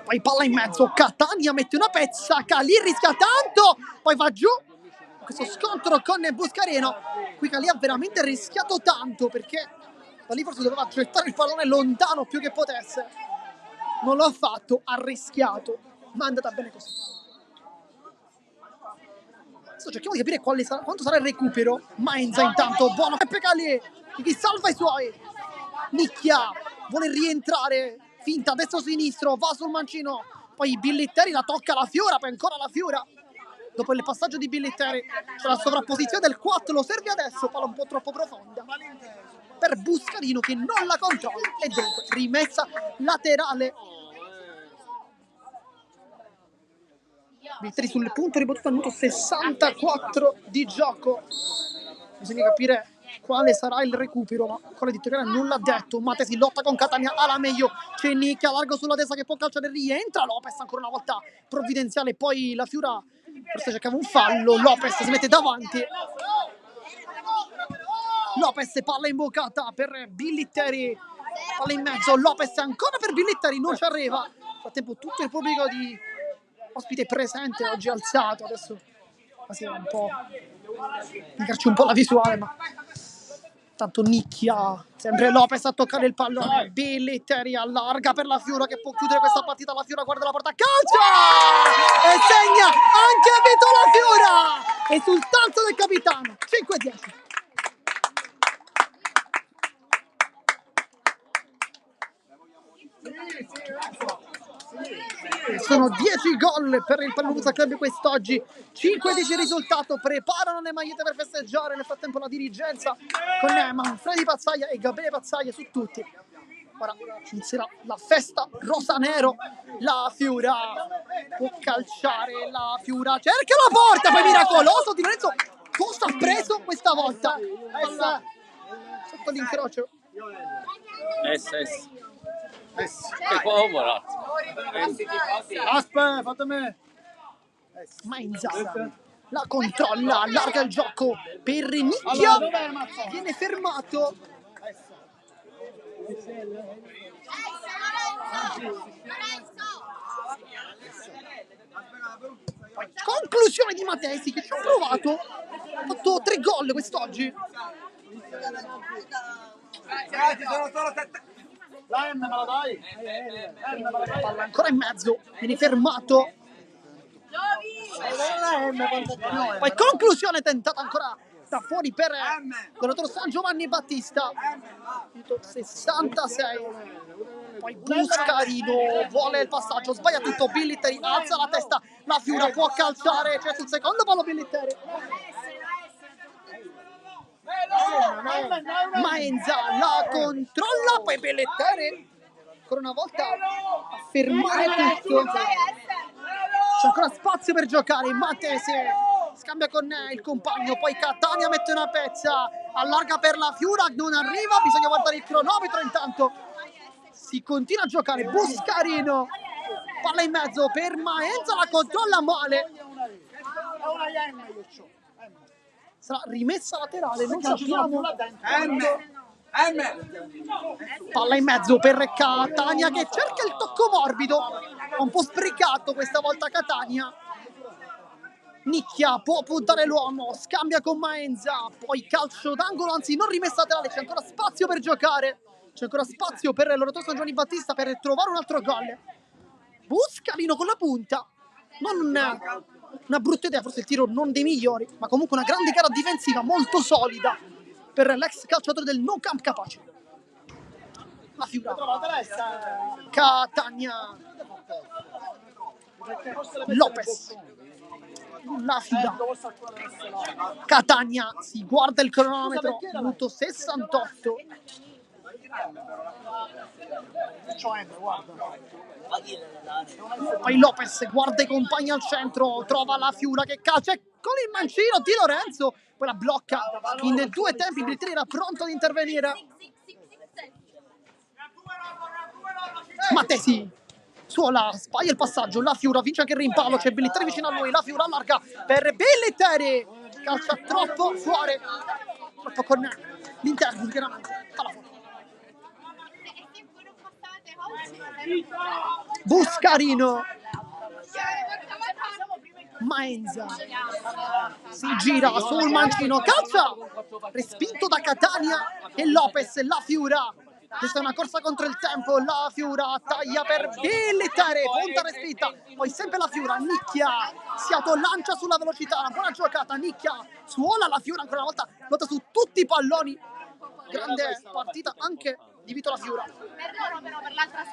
poi palla in mezzo, Catania mette una pezza, Calì rischia tanto, poi va giù. Questo scontro con Buscareno, qui Calì ha veramente rischiato tanto perché da lì forse doveva gettare il pallone lontano più che potesse, non l'ha fatto, ha rischiato, ma è andata bene così. Adesso cerchiamo di capire quanto sarà il recupero. Maenza intanto, buono Peppe Calì, che salva i suoi. Nicchia vuole rientrare, finta destro-sinistro, va sul mancino, poi Billitteri la tocca la Fiora, poi ancora la Fiora. Dopo il passaggio di Billitteri c'è la sovrapposizione del 4, lo serve adesso, palla un po' troppo profonda per Buscarino che non la controlla e dunque rimessa laterale. Billitteri sul punto ribattuto al minuto 64 di gioco. Bisogna capire quale sarà il recupero, ma quello di Torino non l'ha detto. Matesi lotta con Catania alla meglio, c'è Nicchia largo sulla destra che può calciare, rientra Lopez ancora una volta provvidenziale, poi la Fiora forse cercava un fallo, Lopez si mette davanti, Lopez palla imbocata per Billitteri, palla in mezzo, Lopez ancora per Billitteri, non ci arriva. Nel frattempo tutto il pubblico di ospite presente oggi alzato, adesso quasi un po' picarci un po' la visuale, ma tanto Nicchia, sempre Lopez a toccare il pallone, Billitteri allarga per la Fiora che può chiudere questa partita, la Fiora guarda la porta, calcia e segna anche Vito la Fiora, esultanza del capitano, 5-10. Sono 10 gol per il Pallonusa Club quest'oggi, 5-10 risultato, preparano le magliette per festeggiare. Nel frattempo la dirigenza con Manfredi Pazzaia e Gabriele Pazzaia su tutti. Ora inizierà la festa rosa-nero, la Fiora può calciare, la Fiora cerca la porta, poi miracoloso Di Lorenzo, cosa ha preso questa volta? Sotto l'incrocio. Che cuomo, ragazzi. Aspetta, fatemi. Maenza la controlla, allarga il gioco per Nicchia, viene fermato. Conclusione di Matesi che ci ha provato, ha fatto 3 gol quest'oggi. La M me la dai? Palla ancora in mezzo, viene fermato. Poi conclusione tentata ancora da fuori per l'oratore San Giovanni Battista. Minuto 66. Poi Buscarino vuole il passaggio, sbaglia tutto. Billitteri alza la testa, la Fiura può calciare, c'è sul secondo palo Billitteri. Maenza la controlla, poi Billitteri ancora una volta a fermare tutto. C'è ancora spazio per giocare. Matese scambia con il compagno, poi Catania mette una pezza, allarga per la Fiura, non arriva, bisogna guardare il cronometro. Intanto si continua a giocare. Buscarino, palla in mezzo per Maenza, la controlla male. Sarà rimessa laterale, non sappiamo. Palla in mezzo per Catania che cerca il tocco morbido, un po' sprecato questa volta Catania. Nicchia può puntare l'uomo, scambia con Maenza, poi calcio d'angolo, anzi non rimessa laterale, c'è ancora spazio per giocare, c'è ancora spazio per l'oratore San Giovanni Battista per trovare un altro gol. Buscarino con la punta, non una brutta idea, forse il tiro non dei migliori, ma comunque una grande gara difensiva molto solida per l'ex calciatore del No Camp Capace. La Fiura, Catania, Lopez, la Fiura, Catania, si guarda il cronometro, minuto 68. Poi Lopez guarda i compagni al centro, trova la Fiura che calcia con il mancino di Lorenzo, poi la blocca in due tempi. Billitteri era pronto ad intervenire. Mattesi suola, sbaglia il passaggio, la Fiura vince anche il rimpallo, c'è Billitteri vicino a lui, la Fiura allarga per Billitteri, calcia troppo fuori, troppo con l'interno chiaramente. Palla fuori. Buscarino, Maenza si gira sul mancino, calcia respinto da Catania e Lopez, la Fiura. Questa è una corsa contro il tempo, la Fiura taglia per Billitteri, punta respinta, poi sempre la Fiura. Nicchia si autolancia sulla velocità, una buona giocata. Nicchia suola, la Fiura ancora una volta lotta su tutti i palloni, grande partita anche di Vito la Fiura. Per l'altra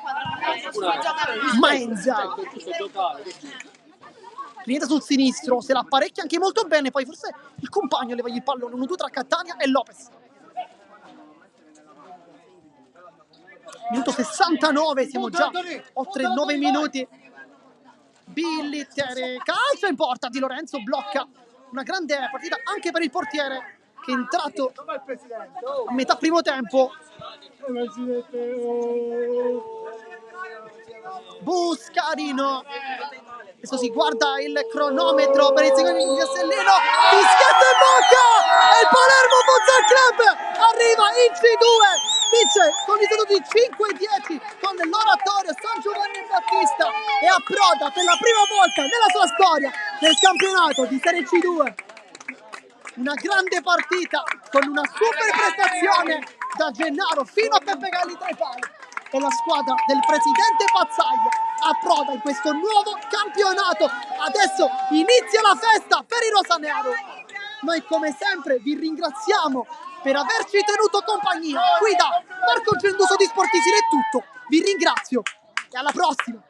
squadra. Maenza rientra sul sinistro, se la apparecchia anche molto bene, poi forse il compagno leva il pallone, 1-2 tra Catania e Lopez. Minuto 69, siamo già oltre 9 minuti. Billitteri, calcio in porta, Di Lorenzo blocca. Una grande partita anche per il portiere che è entrato a metà primo tempo. Buscarino, adesso si guarda il cronometro per il secondo di Castellino, fischietto in bocca e il Palermo Futsal Club arriva in C2, vince con il risultato di 5-10 con l'oratorio San Giovanni Battista e approda per la prima volta nella sua storia nel campionato di Serie C2. Una grande partita con una super prestazione da Gennaro fino a Peppe Galli tra i pali, e la squadra del presidente Pazzaglia approda in questo nuovo campionato. Adesso inizia la festa per i rosanero. Noi come sempre vi ringraziamo per averci tenuto compagnia. Qui da Marco Genduso di Sportisili è tutto, vi ringrazio e alla prossima.